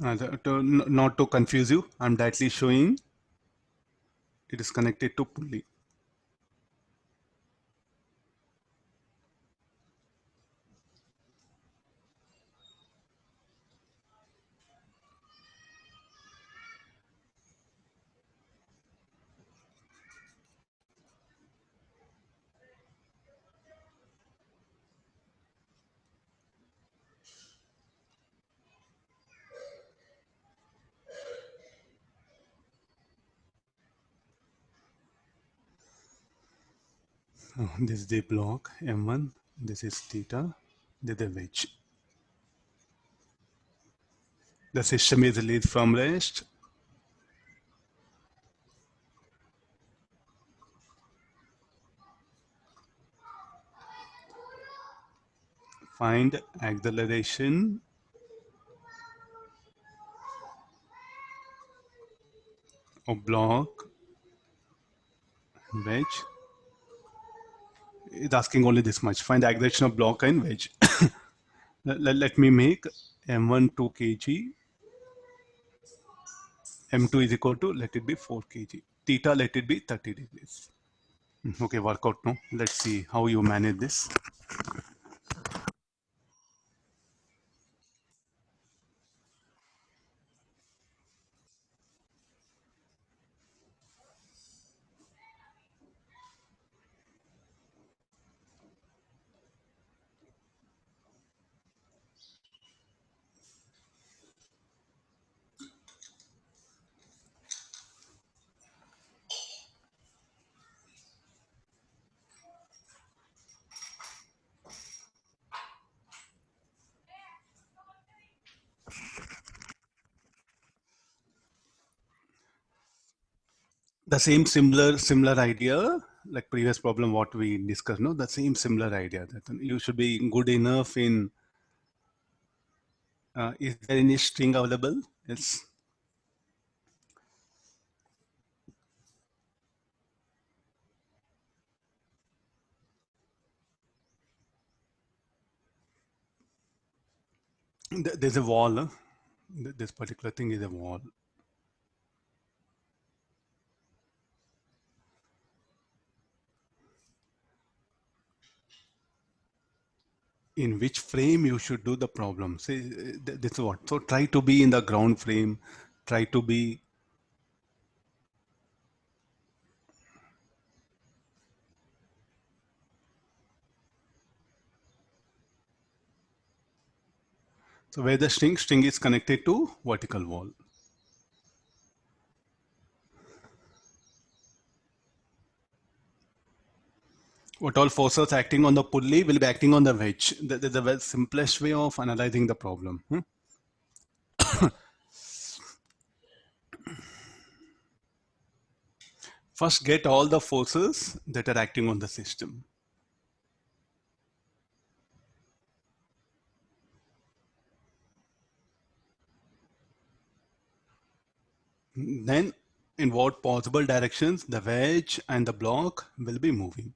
Not to confuse you, I'm directly showing it is connected to pulley. This is the block M1. This is theta. This is the wedge. The system is released from rest. Find acceleration of block wedge. It's asking only this much. Find the acceleration of block and wedge. Let me make M1 2 kg. M2 is equal to, let it be 4 kg. Theta, let it be 30 degrees. Okay, work out now. Let's see how you manage this. The same similar idea, like previous problem what we discussed, no, the same similar idea that you should be good enough in, is there any string available? Yes. There's a wall. This particular thing is a wall. In which frame you should do the problem. See, this is what. So try to be in the ground frame. Try to be. So where the string is connected to vertical wall. What all forces acting on the pulley will be acting on the wedge. That is the simplest way of analyzing the problem. First, get all the forces that are acting on the system. Then, in what possible directions the wedge and the block will be moving.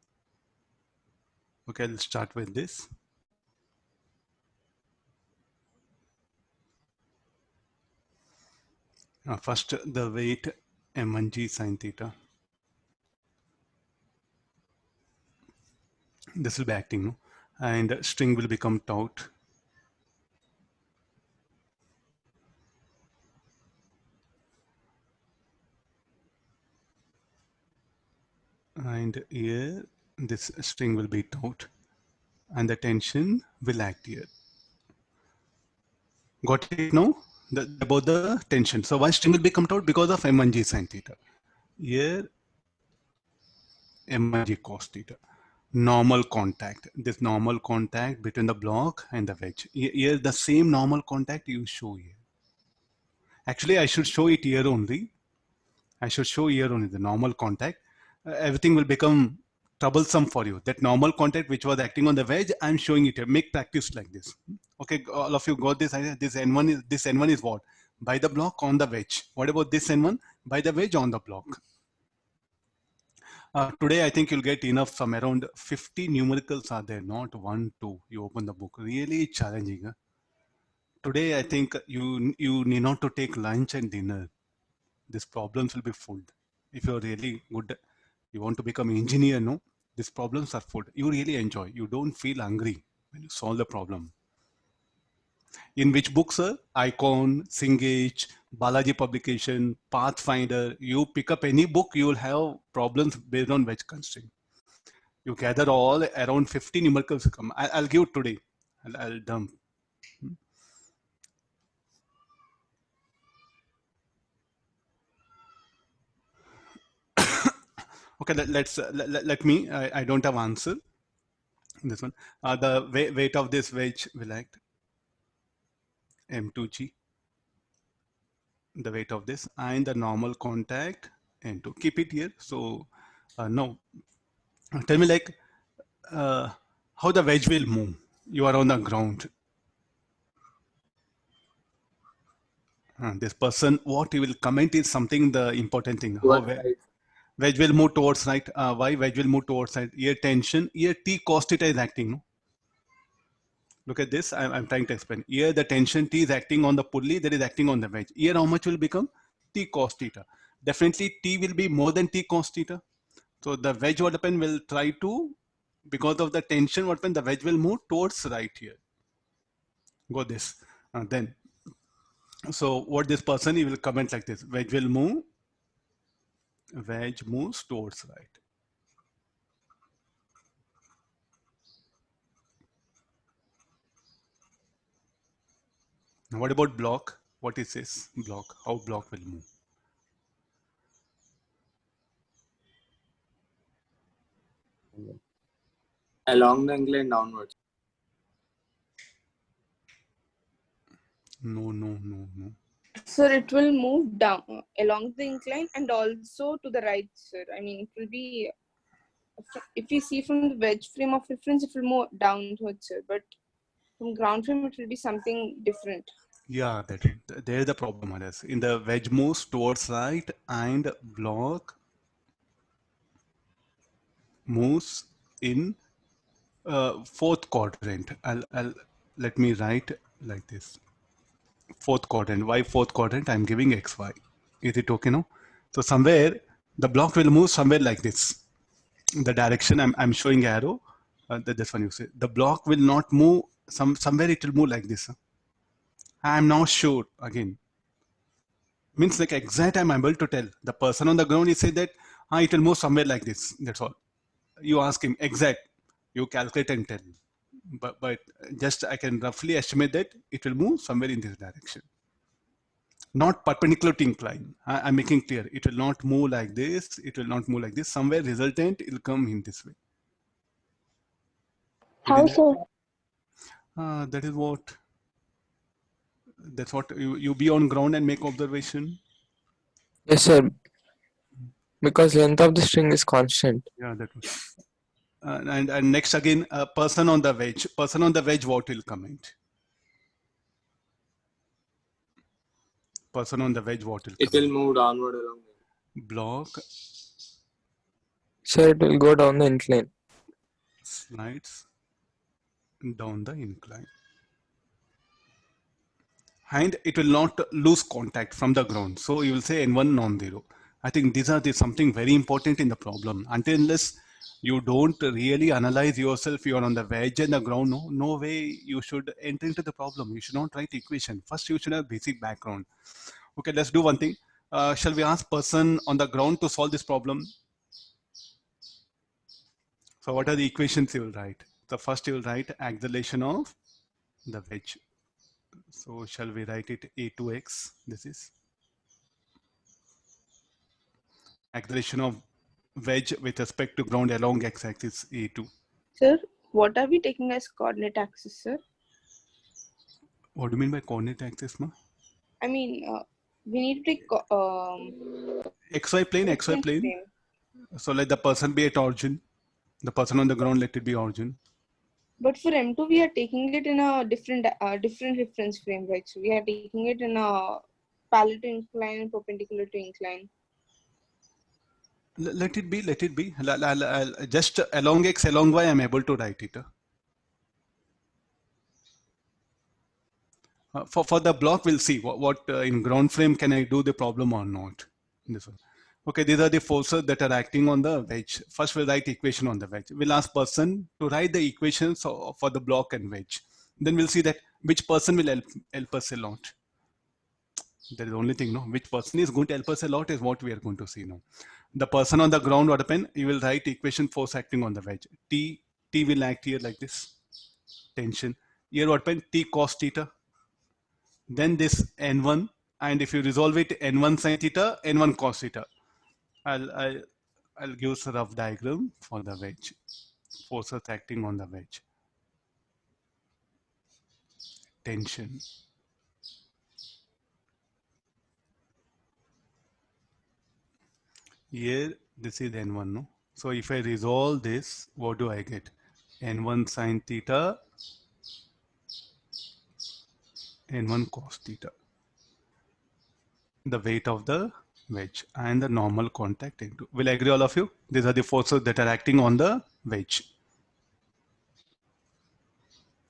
Okay, let's start with this. First, the weight m1g sine theta. This will be acting, no? And string will become taut. And here, this string will be taut. And the tension will act here. Got it now? About the tension. So why string will become taut? Because of m1g sine theta. Here, m1g cos theta. Normal contact. This normal contact between the block and the wedge. Here, the same normal contact you show here. Actually, I should show it here only. I should show here only the normal contact. Everything will become troublesome for you. That normal contact which was acting on the wedge, I'm showing it here. Make practice like this. Okay, all of you got this idea. This N1 is what? By the block on the wedge. What about this N1? By the wedge on the block. Today, I think you'll get enough. Some around 50 numericals are there, not 1, 2. You open the book. Really challenging. Huh? Today, I think you need not to take lunch and dinner. These problems will be full. If you're really good, you want to become an engineer, no? These problems are full. You really enjoy. You don't feel hungry when you solve the problem. In which books, sir? Icon, Cengage, Balaji Publication, Pathfinder. You pick up any book, you will have problems based on wedge constraint. You gather all around 50 numericals come. I'll give today. I'll dump. Okay, let me. I don't have answer. This one. The weight of this wedge will act m2g. The weight of this and the normal contact n2. Keep it here. So no. Tell me like how the wedge will move. You are on the ground. This person, what he will comment is something the important thing. How wedge will move towards right. Why wedge will move towards right? Here tension. Here T cos theta is acting. No? Look at this. I'm trying to explain. Here the tension T is acting on the pulley. That is acting on the wedge. Here how much will become? T cos theta. Definitely T will be more than T cos theta. So the wedge what happen will try to, because of the tension what happen, the wedge will move towards right here. Go this. Then. So what this person, he will comment like this. Wedge will move. Wedge moves towards right. Now what about block? What is this block? How block will move? Along the incline downwards. No. Sir, it will move down along the incline and also to the right, sir. I mean, it will be, if you see from the wedge frame of reference, it will move downwards, sir. But from ground frame, it will be something different. Yeah, there's the problem. In the wedge moves towards right and block moves in fourth quadrant. Let me write like this. Fourth quadrant. Why fourth quadrant? I'm giving XY. Is it okay now? So somewhere the block will move somewhere like this. The direction I'm showing arrow. This one you say. The block will not move. Somewhere it will move like this. I'm now sure again. Means like exact I'm able to tell. The person on the ground, he said that it will move somewhere like this. That's all. You ask him exact. You calculate and tell. but just I can roughly estimate that it will move somewhere in this direction. Not perpendicular to incline. I'm making clear. It will not move like this. It will not move like this. Somewhere resultant, it will come in this way. How so? That is what. That's what you be on ground and make observation. Yes, sir. Because length of the string is constant. Yeah, that was. And next again, person on the wedge. Person on the wedge, what will comment? Person on the wedge, what will It comment? will move downward along. Block, Sir, it will go down the incline. slides down the incline. And it will not lose contact from the ground. So you will say N1 non-zero. I think these are something very important in the problem. Until unless you don't really analyze yourself, you are on the wedge and the ground, no way you should enter into the problem. You should not write equation. First, you should have basic background. Okay, let's do one thing. Shall we ask person on the ground to solve this problem? So what are the equations you will write? So first you will write acceleration of the wedge. So shall we write it A2x? This is acceleration of wedge with respect to ground along x-axis A2. Sir, what are we taking as coordinate axis, sir? What do you mean by coordinate axis, ma? I mean, we need to take XY plane, XY plane. plane. So let the person be at origin. The person on the ground, let it be origin. But for M2, we are taking it in a different reference frame, right? So we are taking it in a parallel to incline and perpendicular to incline. Let it be, let it be. Just along x, along y, I'm able to write it. For the block, we'll see what in ground frame can I do the problem or not. This one. Okay, these are the forces that are acting on the wedge. First, we'll write equation on the wedge. We'll ask person to write the equations for the block and wedge. Then we'll see that which person will help us a lot. That is the only thing, no? Which person is going to help us a lot is what we are going to see now. The person on the ground, what happen? You will write equation force acting on the wedge. T will act here like this. Tension. Here what happen? T cos theta. Then this N1, and if you resolve it, N1 sin theta, N1 cos theta. I'll give a rough diagram for the wedge. Forces acting on the wedge. Tension. Here, this is N1, no? So if I resolve this, what do I get? N1 sin theta, N1 cos theta. The weight of the wedge and the normal contact into. Will agree all of you? These are the forces that are acting on the wedge.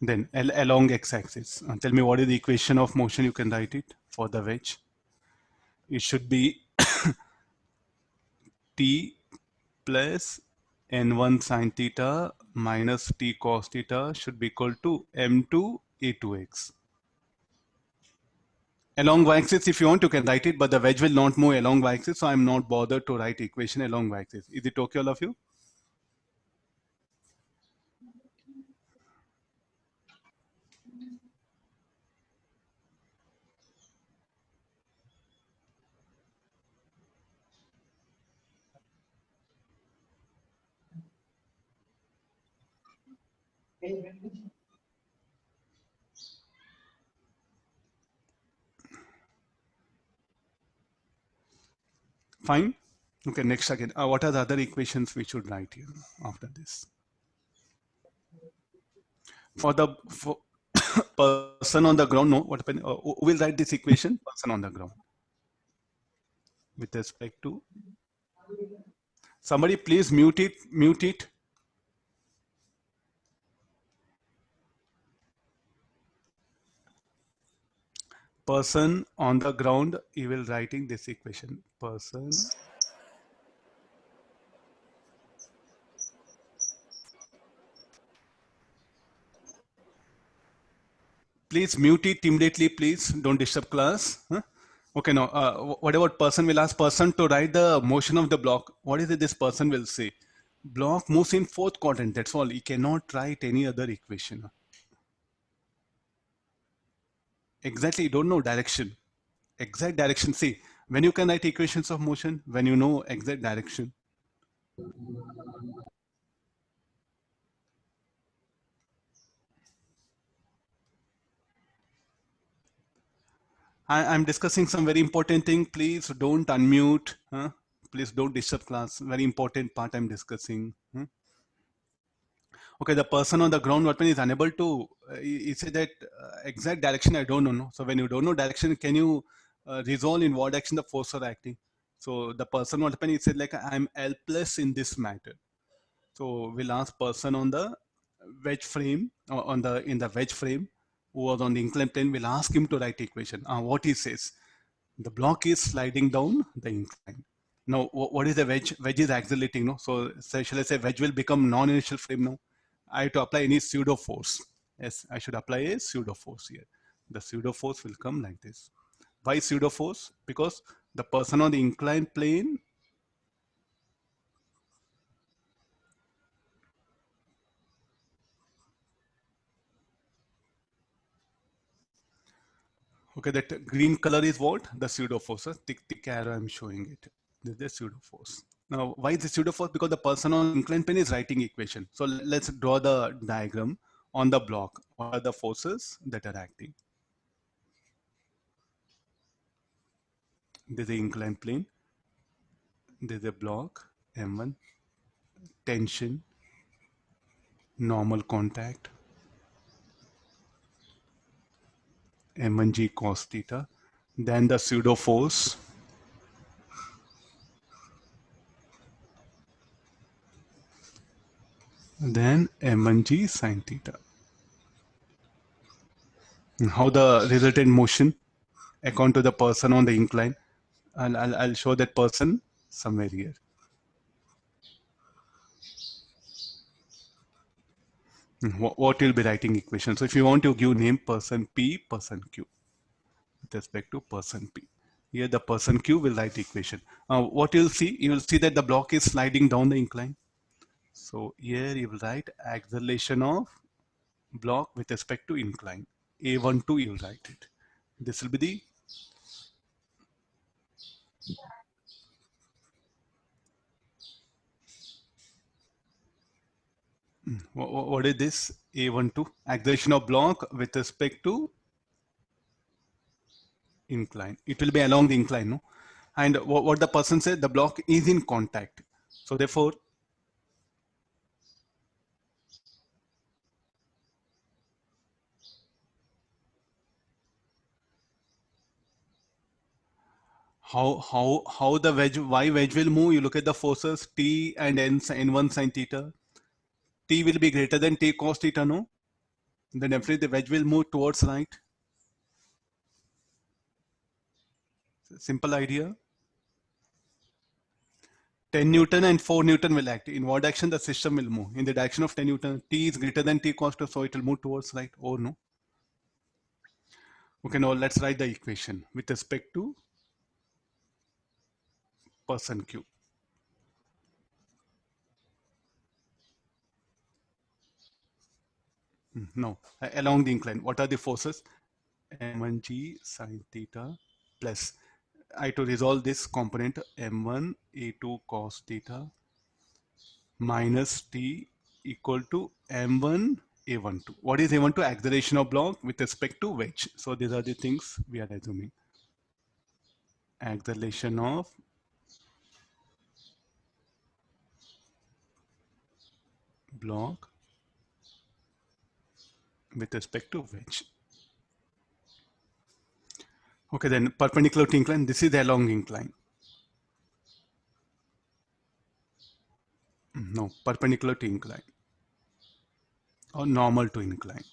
Then along x-axis. Tell me what is the equation of motion, you can write it for the wedge. It should be T plus N1 sin theta minus T cos theta should be equal to M2 A2x. Along y-axis, if you want, you can write it, but the wedge will not move along y-axis, so I'm not bothered to write equation along y-axis. Is it okay, all of you? Fine. Okay, next again. What are the other equations we should write here after this? For the person on the ground, no, what happened? We'll write this equation, person on the ground. With respect to, somebody please mute it. Person on the ground, you will writing this equation. Person please mute it immediately, please. Don't disturb class. Huh? Okay, now what about person? Will ask person to write the motion of the block. What is it this person will say? block moves in fourth quadrant. That's all. You cannot write any other equation. Exactly, you don't know direction. Exact direction. See, when you can write equations of motion, when you know exact direction. I'm discussing some very important thing. Please don't unmute. Huh? Please don't disturb class. Very important part I'm discussing. Okay, the person on the ground workman is unable to, he said that exact direction I don't know. No? So when you don't know direction, can you resolve in what action the force are acting? So the person workman, he said like, I'm helpless in this matter. So we'll ask person on the wedge frame, or in the wedge frame, who was on the inclined plane, we'll ask him to write equation. What he says, the block is sliding down the incline. Now, what is the wedge? Wedge is accelerating, no? So shall I say wedge will become non-inertial frame now? I have to apply any pseudo force. Yes, I should apply a pseudo force here. The pseudo force will come like this. Why pseudo force? Because the person on the inclined plane, okay, that green color is what? The pseudo force. Thick arrow, I'm showing it. This is the pseudo force. Now, why is the pseudo force? Because the person on inclined plane is writing equation. So let's draw the diagram on the block. What are the forces that are acting? This is the inclined plane. This is a block, M1, tension, normal contact, M1G cos theta. Then the pseudo force, then M1G sin theta. And how the resultant motion according to the person on the incline. I'll show that person somewhere here. What will be writing equation? So if you want to give name person P, person Q with respect to person P. Here the person Q will write equation. What you'll see, you will see that the block is sliding down the incline. So here you will write acceleration of block with respect to incline. A12 you will write it. This will be the what is this? A12 acceleration of block with respect to incline. It will be along the incline, no? And what the person said, the block is in contact. So therefore, how the wedge, why wedge will move? You look at the forces T and N1 sin theta. T will be greater than T cos theta, no? Then definitely the wedge will move towards right. Simple idea. 10 Newton and 4 Newton will act. In what direction the system will move? In the direction of 10 Newton. T is greater than T cos theta, so it will move towards right, or no? Okay, now let's write the equation with respect to person Q. No, along the incline. What are the forces? M1G sin theta plus, I to resolve this component M1 A2 cos theta minus T equal to M1 A12. What is A12? Acceleration of block with respect to wedge. So these are the things we are assuming. Acceleration of block with respect to wedge. Okay, then perpendicular to incline. This is the along incline. No, perpendicular to incline or normal to incline.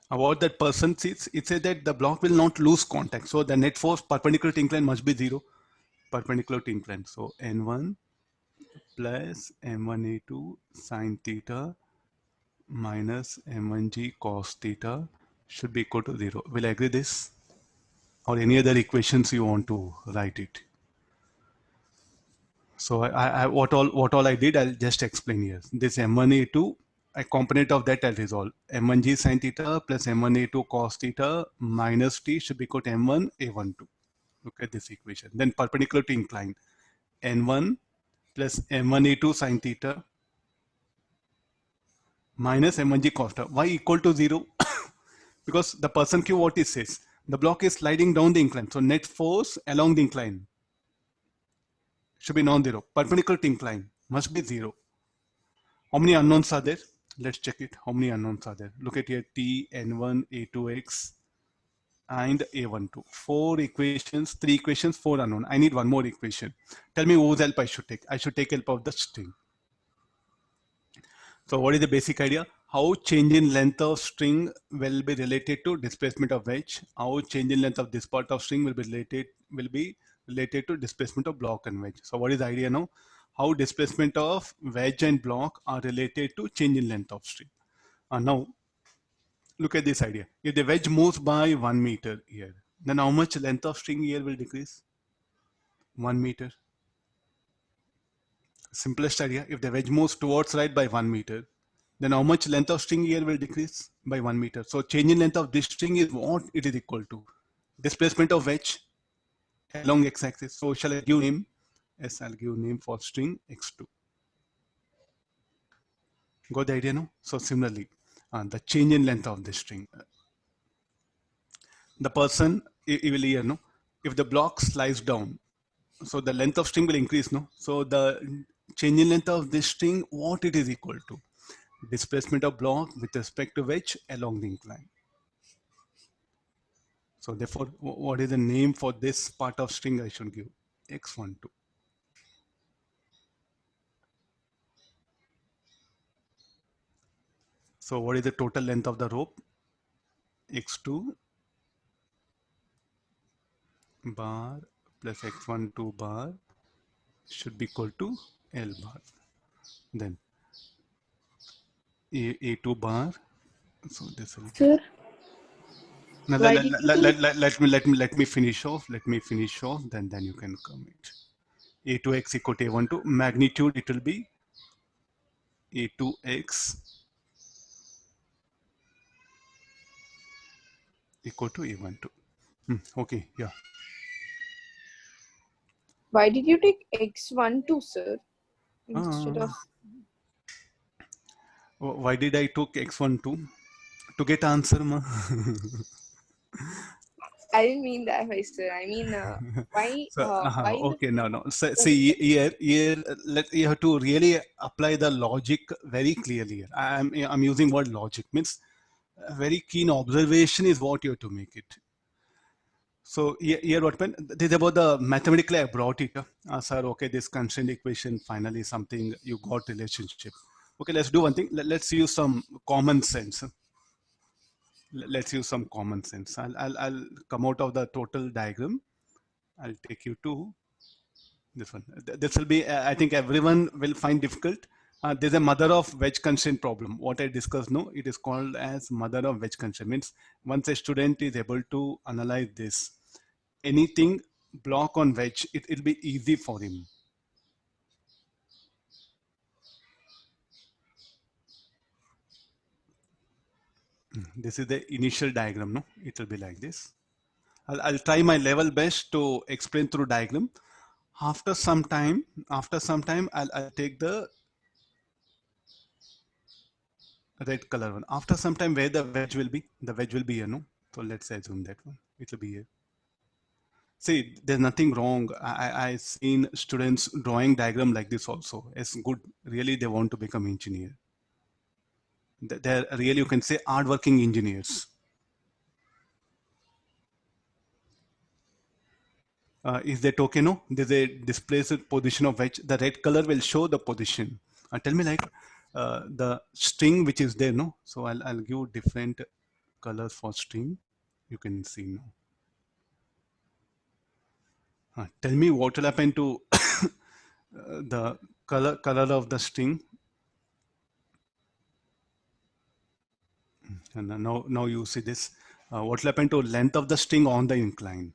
About that person sees, it says that the block will not lose contact. So the net force perpendicular to incline must be 0. Perpendicular to incline. So N1 plus M1A2 sin theta minus M1G cos theta should be equal to 0. Will I agree this? Or any other equations you want to write it? So what all I did, I'll just explain here. This M1A2, a component of that I'll resolve. M1G sin theta plus M1A2 cos theta minus T should be equal to M1 A12. Look at this equation. Then perpendicular to incline. N1 plus M1A2 sin theta minus M1G cos theta. Why equal to 0? Because the person Q, what it says, the block is sliding down the incline. So net force along the incline should be non-zero. Perpendicular to incline must be 0. How many unknowns are there? Let's check it. How many unknowns are there? Look at here, T, N1, A2x, and A12. 4 equations, 3 equations, 4 unknown. I need one more equation. Tell me whose help I should take. I should take help of the string. So what is the basic idea? How change in length of string will be related to displacement of wedge. How change in length of this part of string will be related to displacement of block and wedge. So what is the idea now? How displacement of wedge and block are related to change in length of string. Now look at this idea. If the wedge moves by 1 meter here, then how much length of string here will decrease? 1 meter. Simplest idea. If the wedge moves towards right by 1 meter, then how much length of string here will decrease? By 1 meter. So change in length of this string is what it is equal to? Displacement of wedge along x-axis. So shall I give name? Yes, I'll give name for string x2. Got the idea now? So similarly, the change in length of this string. The person, he will hear, no? If the block slides down, so the length of string will increase, no? So the change in length of this string, what it is equal to? Displacement of block with respect to wedge along the incline. So therefore, what is the name for this part of string I should give? X12. So what is the total length of the rope? X2 bar plus X12 bar should be equal to L bar. Then A2 bar. So this will. Sir, Now, why did you take let me finish off. Let me finish off. Then you can comment. A2x equal to A12. Magnitude it will be A2x equal to A12. Okay, yeah. why did you take X12, sir, instead of Why did I took X12? To get answer, ma. I didn't mean that way, sir. I mean, why? So, Why? okay, no. So, see, here, you have to really apply the logic very clearly. I'm using word logic, means a very keen observation is what you have to make it. So here what happened, this is about the mathematically I brought it. Sir, okay, this constraint equation finally something you got relationship. Okay, let's do one thing. Let's use some common sense. Let's use some common sense. I'll come out of the total diagram. I'll take you to this one. This will be, I think everyone will find difficult. There's a mother of wedge constraint problem. What I discussed now, it is called as mother of wedge constraint. Means once a student is able to analyze this, anything block on wedge, it'll be easy for him. This is the initial diagram, no? It will be like this. I'll try my level best to explain through diagram. After some time, I'll take the red color one. After some time, where the wedge will be? The wedge will be here, no? So let's assume that one. It will be here. See, there's nothing wrong. I've seen students drawing diagram like this also. It's good. Really, they want to become engineer. They're really, you can say, hardworking engineers. Is that okay? No, there's a displaced position of wedge. The red color will show the position. Tell me like the string which is there, no? So I'll give different colors for string. You can see now. Tell me what will happen to the color of the string. And now you see this. What will happen to length of the string on the incline?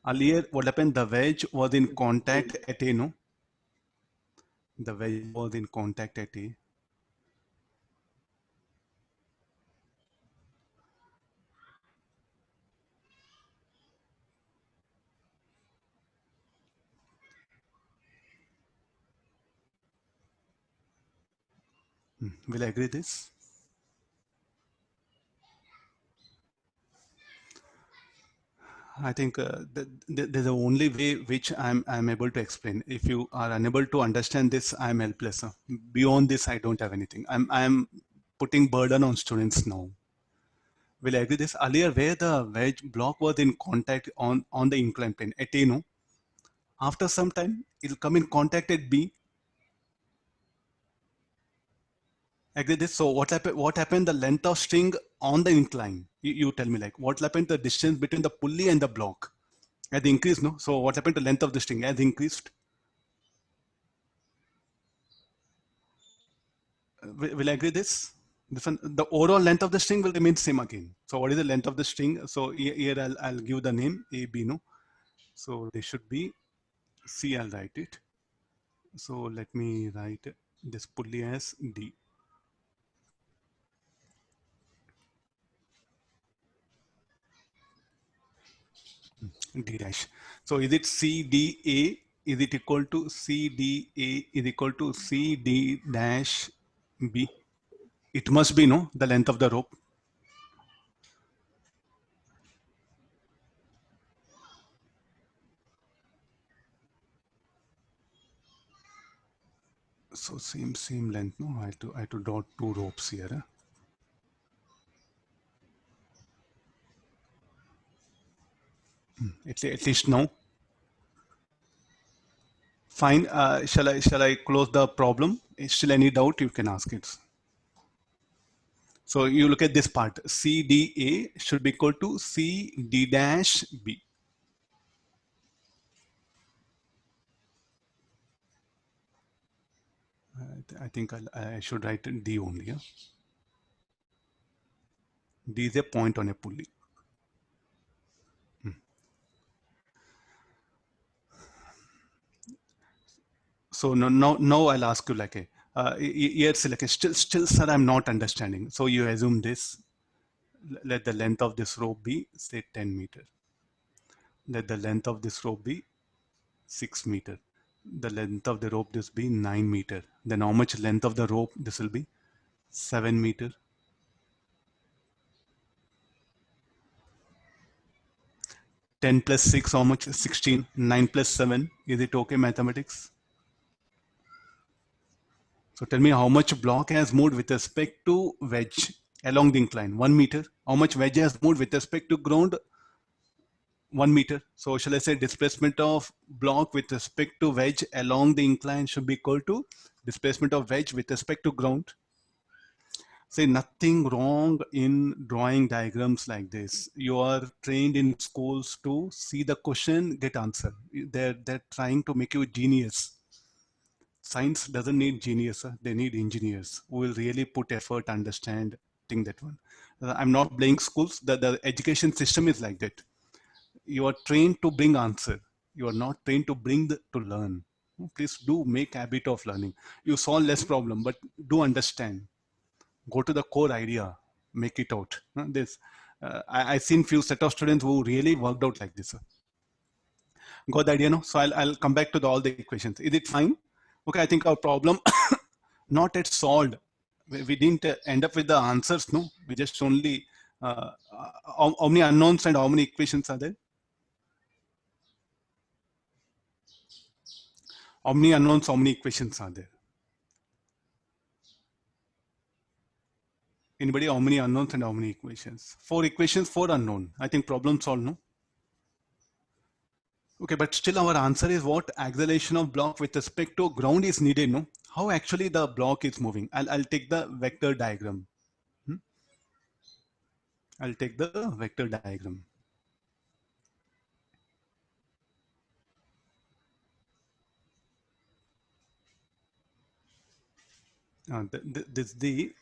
Earlier, what happened? The wedge was in contact at A, no? The wedge was in contact at A. Will I agree this? I think there's the only way which I'm able to explain. If you are unable to understand this, I'm helpless. Beyond this, I don't have anything. I'm putting burden on students now. Will I agree this? Earlier, where the wedge block was in contact on the inclined plane at A, no? After some time, it'll come in contact at B. Agree this? So what happened? What happened? The length of string on the incline. You tell me, like, what happened to the distance between the pulley and the block? Has increased, no? So what happened to the length of the string? Has increased. Will I agree this? This one, the overall length of the string will remain same again. So what is the length of the string? So here I'll give the name A, B, no? So they should be C, I'll write it. So let me write this pulley as D. D dash. So is it CDA? Is it equal to CDA is equal to CD dash B? It must be, no? The length of the rope. So same length, no? I have to draw two ropes here. At least now. Fine. Shall I close the problem? Is still any doubt? You can ask it. So you look at this part. CDA should be equal to CD dash B. I think I should write D only. Yeah? D is a point on a pulley. So now I'll ask you like yes, like still sir, I'm not understanding. So you assume this. Let the length of this rope be say 10 meter. Let the length of this rope be 6 meter. The length of the rope this be 9 meter. Then how much length of the rope this will be? 7 meter. 10 plus 6, how much? 16. 9 plus 7. Is it okay, mathematics? So tell me how much block has moved with respect to wedge along the incline? 1 meter. How much wedge has moved with respect to ground? 1 meter. So shall I say displacement of block with respect to wedge along the incline should be equal to displacement of wedge with respect to ground? Say nothing wrong in drawing diagrams like this. You are trained in schools to see the question, get answer. They're trying to make you genius. Science doesn't need genius. They need engineers who will really put effort, understand, think that one. I'm not blaming schools. The education system is like that. You are trained to bring answer. You are not trained to to learn. Please do make habit of learning. You solve less problem, but do understand. Go to the core idea, make it out. I've seen few set of students who really worked out like this. Got the idea, no? So I'll come back to all the equations. Is it fine? Okay, I think our problem not yet solved. We didn't end up with the answers, no? We just only, how many unknowns and how many equations are there? How many unknowns, how many equations are there? Anybody, how many unknowns and how many equations? 4 equations, 4 unknown. I think problem solved, no? Okay, but still our answer is what? Acceleration of block with respect to ground is needed, no? How actually the block is moving? I'll take the vector diagram. I'll take the vector diagram. This is the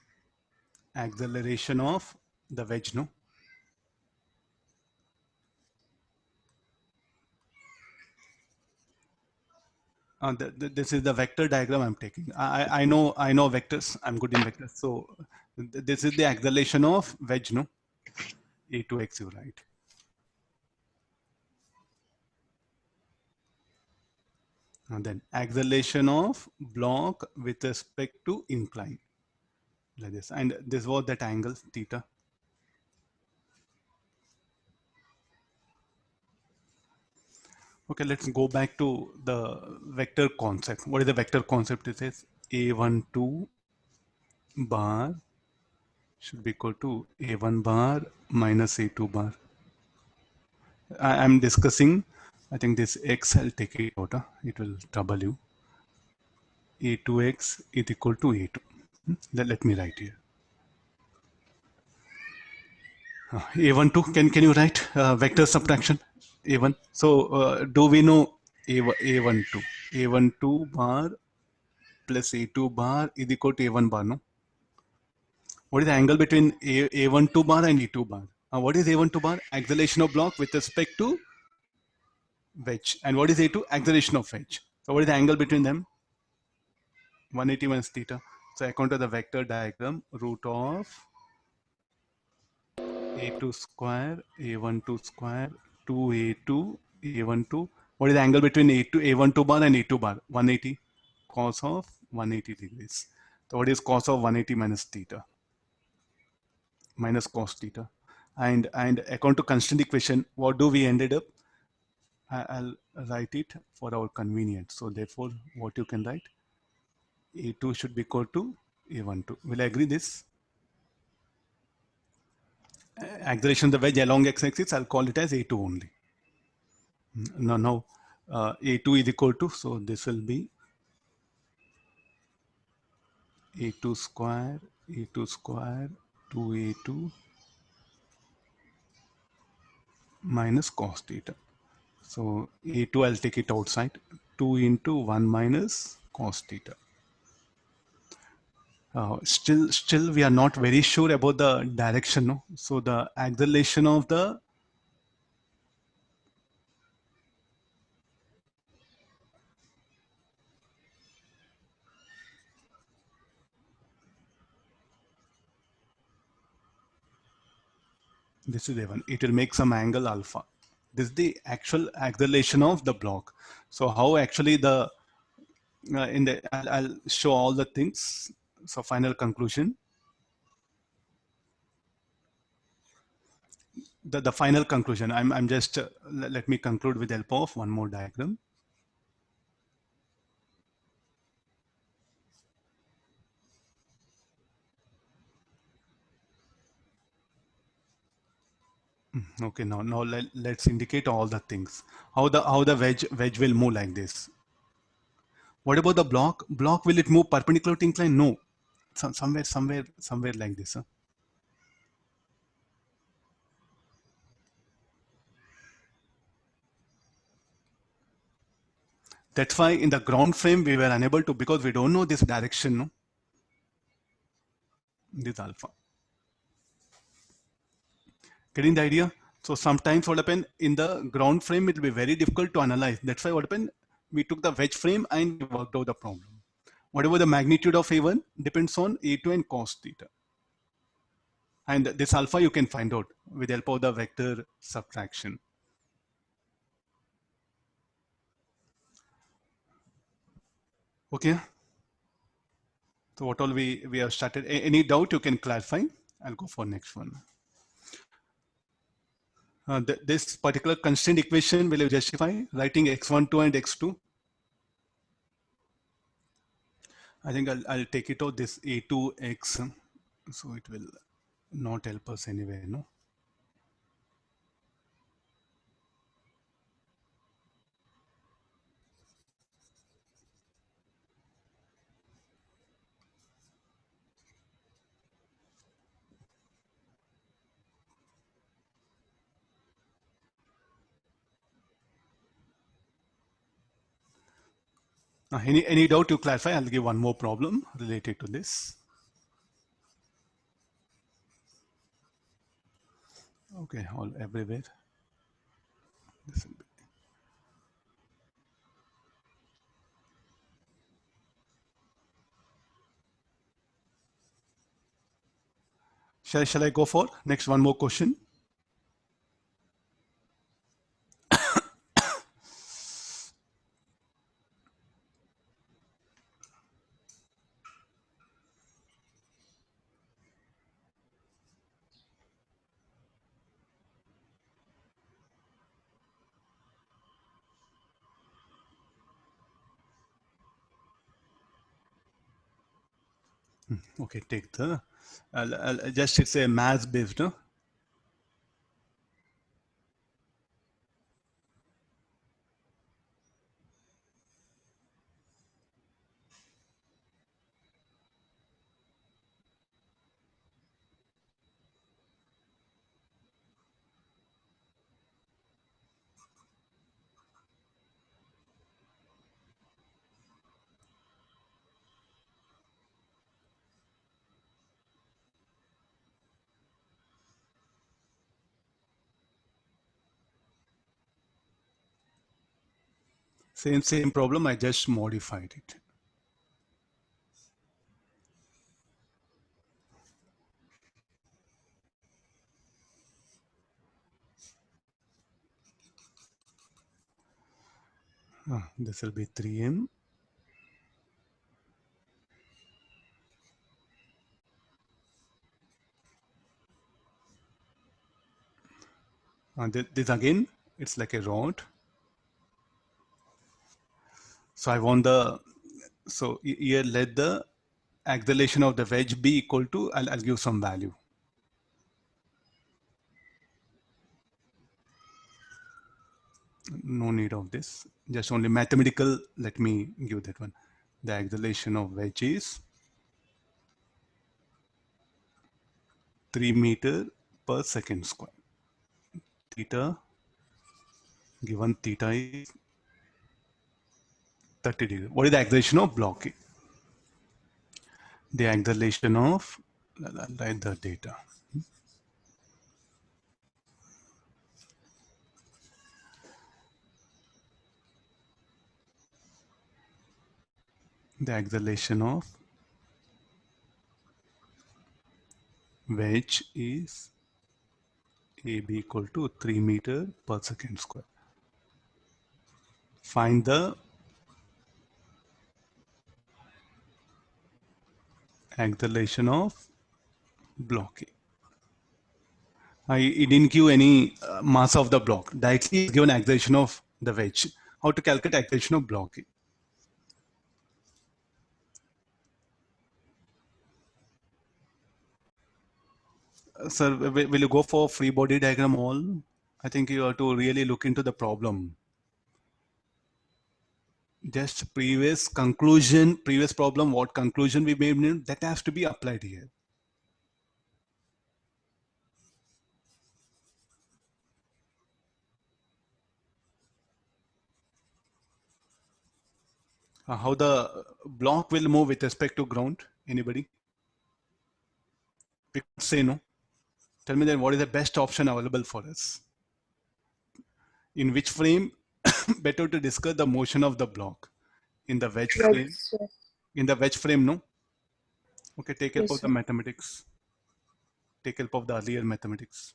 acceleration of the wedge, no? This is the vector diagram I'm taking. I know vectors. I'm good in vectors. So this is the acceleration of wedge, no? A2x, you write. And then acceleration of block with respect to incline, like this. And this was that angle theta. Okay, let's go back to the vector concept. What is the vector concept? It says A12 bar should be equal to A1 bar minus A2 bar. I'm discussing, I think this x, I'll take it out. It will trouble you. A2x is equal to A2. Let me write here. A12, can you write vector subtraction? A1. So do we know A12? A12 bar plus A2 bar is equal to A1 bar, no? What is the angle between A12 bar and A2 bar? What is A12 bar? Acceleration of block with respect to wedge. And what is A2? Acceleration of wedge. So what is the angle between them? 180 minus theta. So according to the vector diagram, root of A2 square, A12 square, 2A2, A12. What is the angle between A12 bar and A2 bar? 180. Cos of 180 degrees. So what is cos of 180 minus theta? Minus cos theta. And according to constant equation, what do we ended up? I'll write it for our convenience. So therefore, what you can write? A2 should be equal to A12. Will I agree this? Acceleration of the wedge along x-axis, I'll call it as A2 only. Now A2 is equal to, so this will be A2 square, 2A2 minus cos theta. So A2, I'll take it outside, 2 into 1 minus cos theta. Still we are not very sure about the direction, no? So the acceleration of the this is A1. It will make some angle alpha. This is the actual acceleration of the block. So how actually the I'll show all the things. So final conclusion. The final conclusion. I'm just let me conclude with the help of one more diagram. Okay, now let's indicate all the things. How the wedge will move like this. What about the block? Block, will it move perpendicular to incline? No. Somewhere like this. Huh? That's why in the ground frame we were unable to, because we don't know this direction. No? This alpha. Getting the idea? So sometimes what happened in the ground frame, it will be very difficult to analyze. That's why what happened, we took the wedge frame and we worked out the problem. Whatever the magnitude of A1 depends on A2 and cos theta. And this alpha you can find out with the help of the vector subtraction. Okay. So what all we have started. Any doubt you can clarify? I'll go for next one. This particular constraint equation will you justify writing x12 and x2? I think I'll take it out this A2x, so it will not help us anyway, no? Any doubt to clarify? I'll give one more problem related to this. Okay, all everywhere. This will be. Shall I go for next one more question? Okay, take the, I'll just it's a math based, no? Same problem, I just modified it. This will be 3m. This again, it's like a rod. So I want the, so here let the acceleration of the wedge be equal to, I'll give some value. No need of this, just only mathematical, let me give that one. The acceleration of wedge is 3 meter per second square. Theta, given theta is 30 degrees. What is the acceleration of block A? The acceleration of, I'll write the data. The acceleration of wedge is AB equal to 3 meter per second square. Find the acceleration of block A. It didn't give any mass of the block. Directly it's given acceleration of the wedge. How to calculate acceleration of block A? Sir, will you go for free body diagram all? I think you have to really look into the problem. Just previous conclusion, previous problem, what conclusion we made, that has to be applied here. How the block will move with respect to ground? Anybody? We could say no. Tell me then what is the best option available for us? In which frame better to discuss the motion of the block? In the wedge frame? In the wedge frame, no? Okay, take help of the mathematics. Take help of the earlier mathematics.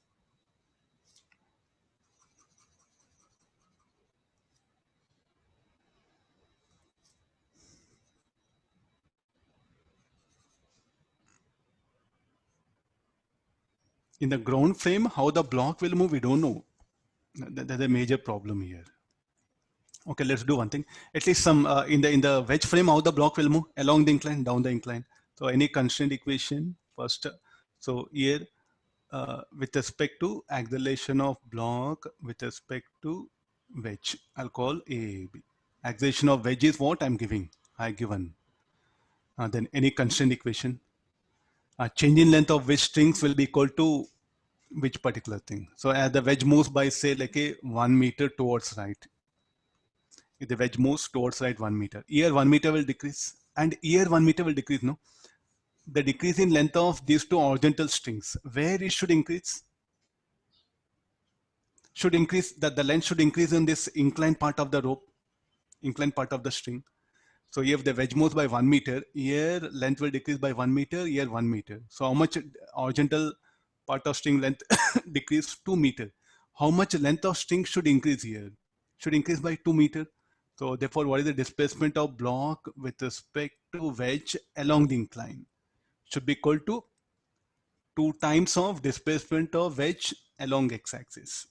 In the ground frame, how the block will move, we don't know. That's a major problem here. Okay, let's do one thing. At least some in the wedge frame, how the block will move along the incline, down the incline. So any constraint equation first. So here, with respect to acceleration of block with respect to wedge, I'll call AAB. Acceleration of wedge is what I'm giving. I given. Then any constraint equation. Change in length of wedge strings will be equal to which particular thing. So as the wedge moves by say like a 1 meter towards right. If the wedge moves towards right 1 meter, here 1 meter will decrease and here 1 meter will decrease, no? The decrease in length of these two horizontal strings, where it should increase? Should increase, that the length should increase in this inclined part of the rope, inclined part of the string. So if the wedge moves by 1 meter, here length will decrease by 1 meter, here 1 meter. So how much horizontal part of string length decrease 2 meter? How much length of string should increase here? Should increase by 2 meter. So therefore, what is the displacement of block with respect to wedge along the incline? Should be equal to 2 times of displacement of wedge along x-axis.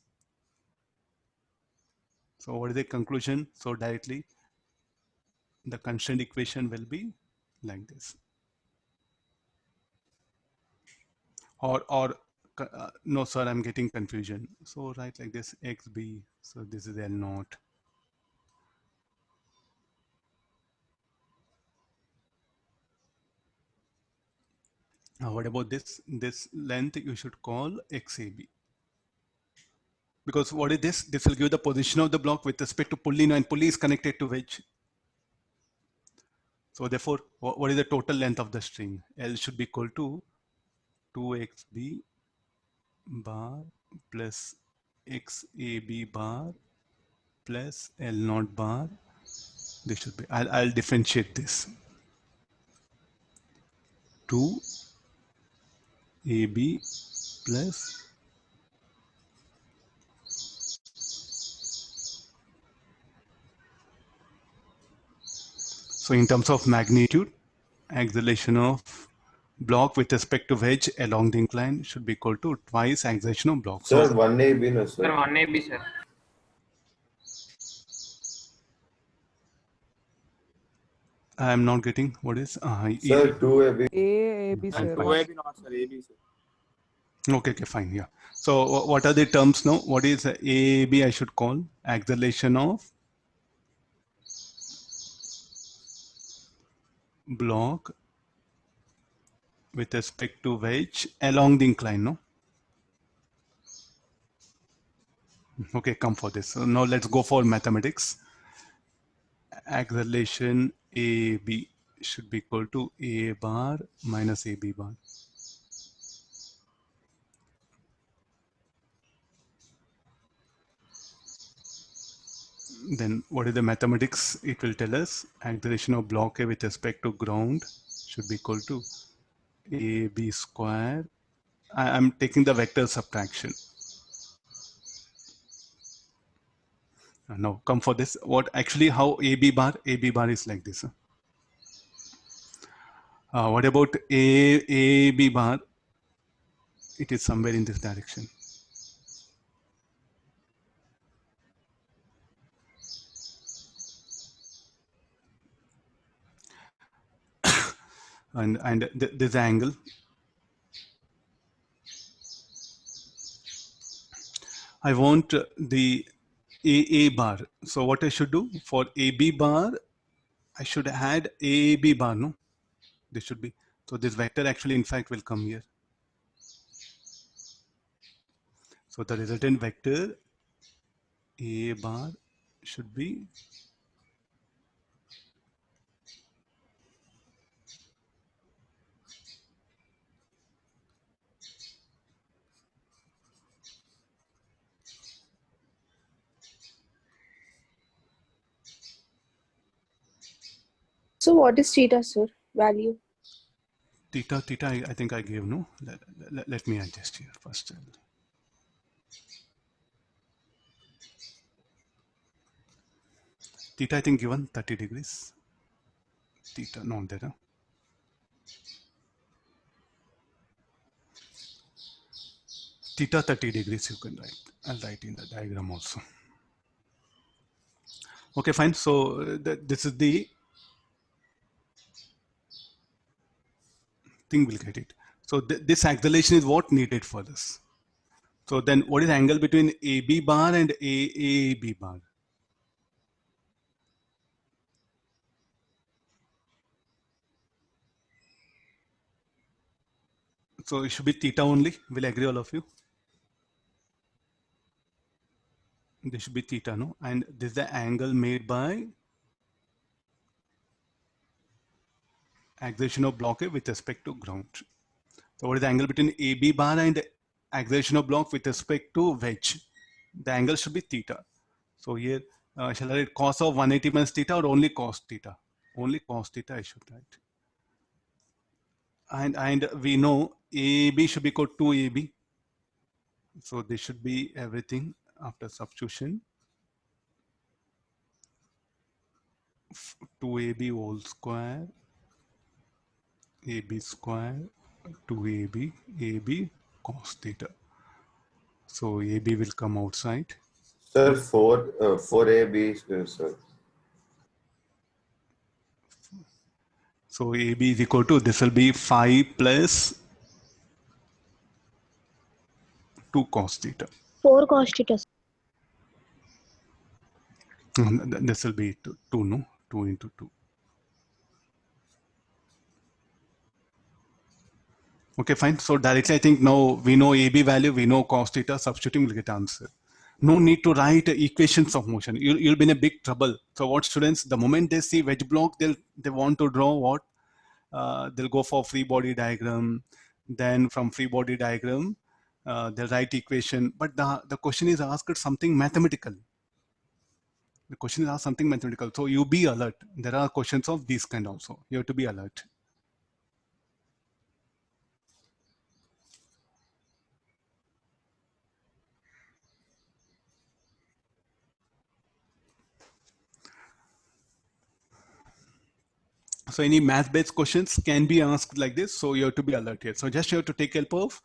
So what is the conclusion? So directly, the constraint equation will be like this. Or no, sir, I'm getting confusion. So write like this, xb. So this is L naught. Now what about this? This length you should call xab. Because what is this? This will give the position of the block with respect to pulley, and pulley is connected to wedge. So therefore, what is the total length of the string? L should be equal to 2xb bar plus xab bar plus L naught bar. This should be, I'll differentiate this. 2ab plus so in terms of magnitude, acceleration of block with respect to wedge along the incline should be equal to twice acceleration of block. Sir, So 1AB no Sir, sir. 1AB, sir. I am not getting what is Sir, 2AB. AAB, And sir. 2AB not, sir. AB, sir. okay, fine, yeah. So what are the terms now? What is AAB? I should call acceleration of block with respect to wedge along the incline, no? Okay, come for this. So now let's go for mathematics. Acceleration AB should be equal to A bar minus AB bar. Then what is the mathematics? It will tell us acceleration of block A with respect to ground should be equal to AB square. I'm taking the vector subtraction. Now come for this. What actually how AB bar is like this. What about AB bar? It is somewhere in this direction. and this angle. I want the AA bar. So what I should do for AB bar, I should add AB bar, no? This should be, so this vector actually in fact will come here. So the resultant vector A bar should be So what is theta, sir? Value? theta, I think I gave, no? Let me adjust here first. Theta, I think given 30 degrees. Theta, not there. Huh? Theta 30 degrees you can write. I'll write in the diagram also. Okay, fine. So this is the thing, we'll get it. So this acceleration is what needed for this. So then what is the angle between AB bar and AAB bar? So it should be theta only. Will agree all of you? This should be theta, no? And this is the angle made by acceleration of block A with respect to ground. So what is the angle between AB bar and acceleration of block with respect to wedge? The angle should be theta. So here, shall I write cos of 180 minus theta or only cos theta? Only cos theta I should write. And we know AB should be equal to 2AB. So this should be everything after substitution. 2AB whole square, AB square, 2AB, AB cos theta. So AB will come outside. Sir, 4AB, sir. So AB is equal to, this will be 5 plus 2 cos theta. 4 cos theta. This will be 2, no? 2 into 2. Okay, fine. So directly, I think now we know AB value, we know cos theta, substituting will get answer. No need to write equations of motion. You'll be in a big trouble. So what students, the moment they see wedge block, they want to draw what? They'll go for free body diagram. Then from free body diagram, they'll write equation. But the question is asked something mathematical. The question is asked something mathematical. So you be alert. There are questions of this kind also. You have to be alert. So any math-based questions can be asked like this. So you have to be alert here. So just you have to take help of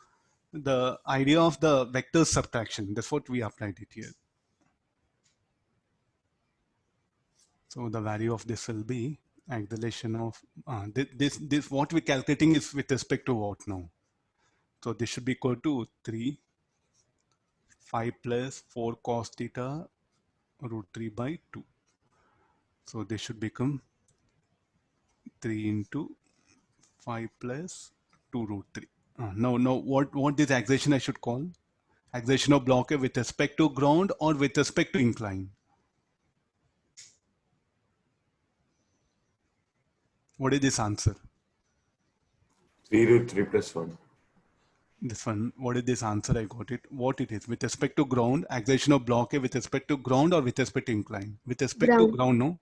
the idea of the vector subtraction. That's what we applied it here. So the value of this will be acceleration of this what we're calculating is with respect to what now? So this should be equal to 3, 5 plus 4 cos theta root 3 by 2. So this should become 3 into 5 plus 2 root 3. Now what this acceleration I should call? Acceleration of block A with respect to ground or with respect to incline? What is this answer? 3 root 3 plus 1. This one, what is this answer? I got it. What it is? With respect to ground, acceleration of block A with respect to ground or with respect to incline? With respect to ground, no?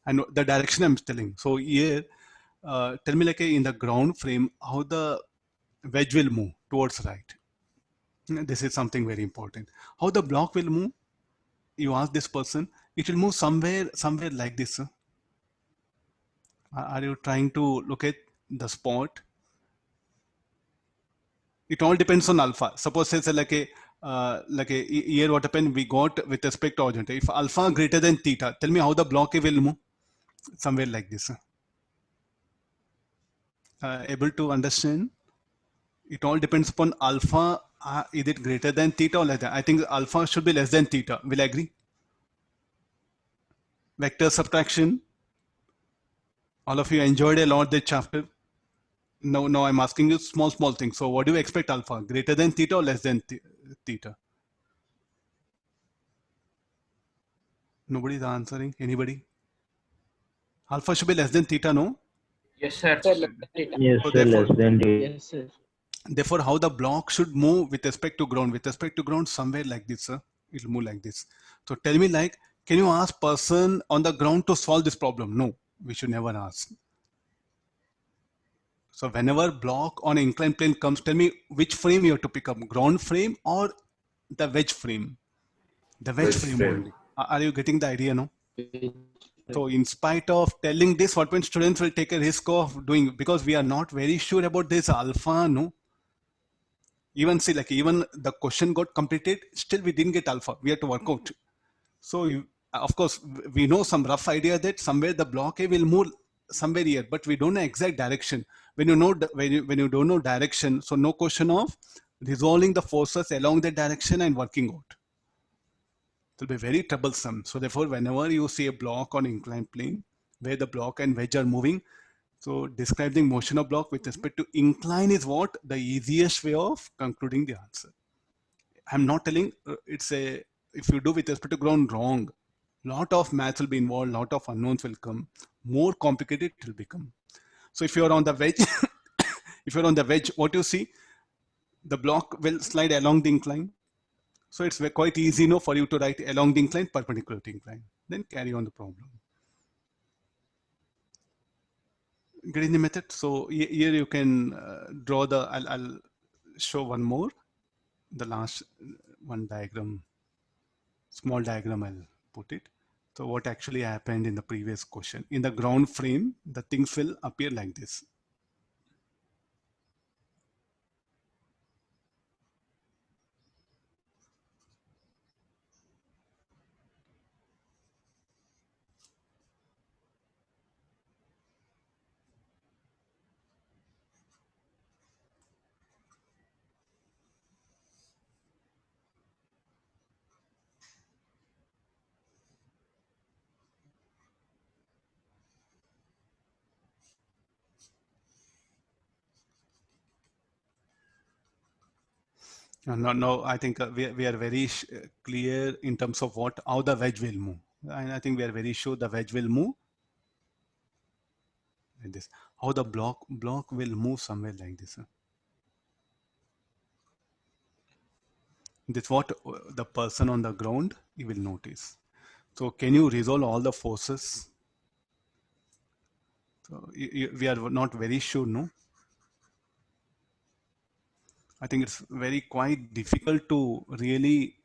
And the direction I'm telling. So here, tell me like in the ground frame, how the wedge will move towards right. This is something very important. How the block will move? You ask this person, it will move somewhere like this. Are you trying to look at the spot? It all depends on alpha. Suppose say like a here what happened, we got with respect to horizontal. If alpha greater than theta, tell me how the block A will move? Somewhere like this. Able to understand? It all depends upon alpha. Is it greater than theta or less than? I think alpha should be less than theta. Will I agree? Vector subtraction. All of you enjoyed a lot this chapter. Now I'm asking you small things. So what do you expect alpha? Greater than theta or less than theta? Nobody's answering. Anybody? Alpha should be less than theta, no? Yes, sir. Yes, So sir, therefore, less than theta. Yes, sir. Therefore, how the block should move with respect to ground? With respect to ground, somewhere like this, sir. It'll move like this. So tell me, like, can you ask person on the ground to solve this problem? No, we should never ask. So whenever block on inclined plane comes, tell me which frame you have to pick up, ground frame or the wedge frame? The wedge frame only. Are you getting the idea, no? So in spite of telling this, what when students will take a risk of doing, because we are not very sure about this alpha, no? Even see, like even the question got completed, still we didn't get alpha. We have to work out. So of course, we know some rough idea that somewhere the block A will move somewhere here, but we don't know exact direction. When you know when you don't know direction, so no question of resolving the forces along that direction and working out. It will be very troublesome. So therefore, whenever you see a block on inclined plane where the block and wedge are moving, so describing motion of block with respect to incline is what the easiest way of concluding the answer. I'm not telling it's a, if you do with respect to ground, wrong. Lot of maths will be involved, lot of unknowns will come, more complicated it will become. So if you're on the wedge, if you're on the wedge, what you see, the block will slide along the incline. So it's quite easy, no, for you to write along the incline, perpendicular to incline. Then carry on the problem. getting the method? So here you can draw the, I'll show one more, the last one diagram, small diagram I'll put it. So what actually happened in the previous question, in the ground frame, the things will appear like this. No, I think we are very clear in terms of how the wedge will move. And I think we are very sure the wedge will move like this. How the block will move somewhere like this. This what the person on the ground, he will notice. So can you resolve all the forces? So we are not very sure, no? I think it's very quite difficult to really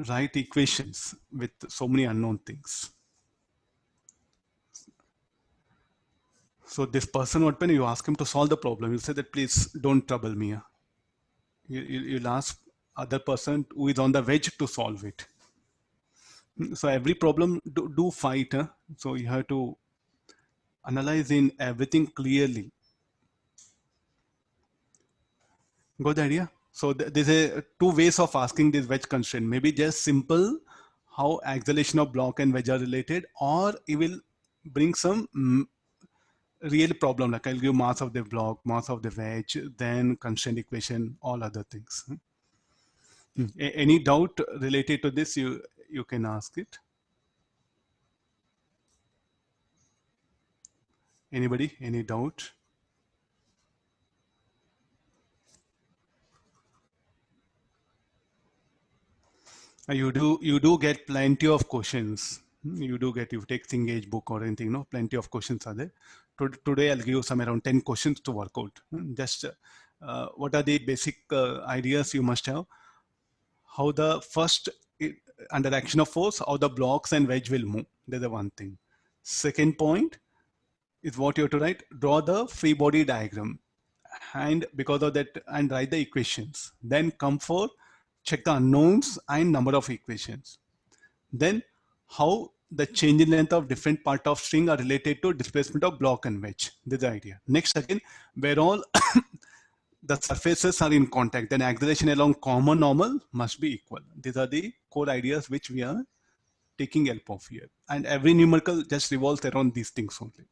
write equations with so many unknown things. So this person, when you ask him to solve the problem, you say that please don't trouble me. You'll ask other person who is on the wedge to solve it. So every problem do fight. So you have to analyze in everything clearly. Got the idea? So there's two ways of asking this wedge constraint. Maybe just simple, how acceleration of block and wedge are related, or it will bring some real problem, like I'll give mass of the block, mass of the wedge, then constraint equation, all other things. Any doubt related to this, you can ask it. Anybody, any doubt? You do get plenty of questions. You take Cengage book or anything, no? Plenty of questions are there. Today I'll give you some around 10 questions to work out. Just what are the basic ideas you must have? How the first, under action of force, how the blocks and wedge will move. That's the one thing. Second point is what you have to write. Draw the free body diagram. And because of that, and write the equations. Then come for check the unknowns and number of equations. Then how the change in length of different part of string are related to displacement of block and wedge. This is the idea. Next, again, where all the surfaces are in contact, then acceleration along common normal must be equal. These are the core ideas which we are taking help of here. And every numerical just revolves around these things only.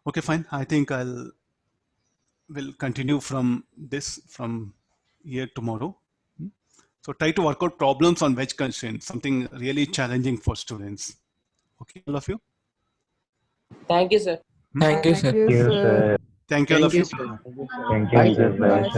Okay, fine. I think will continue from here tomorrow. So try to work out problems on wedge constraints, something really challenging for students. Okay, all of you? Thank you, sir. Thank you, sir. Thank you, all of you. Thank you, sir.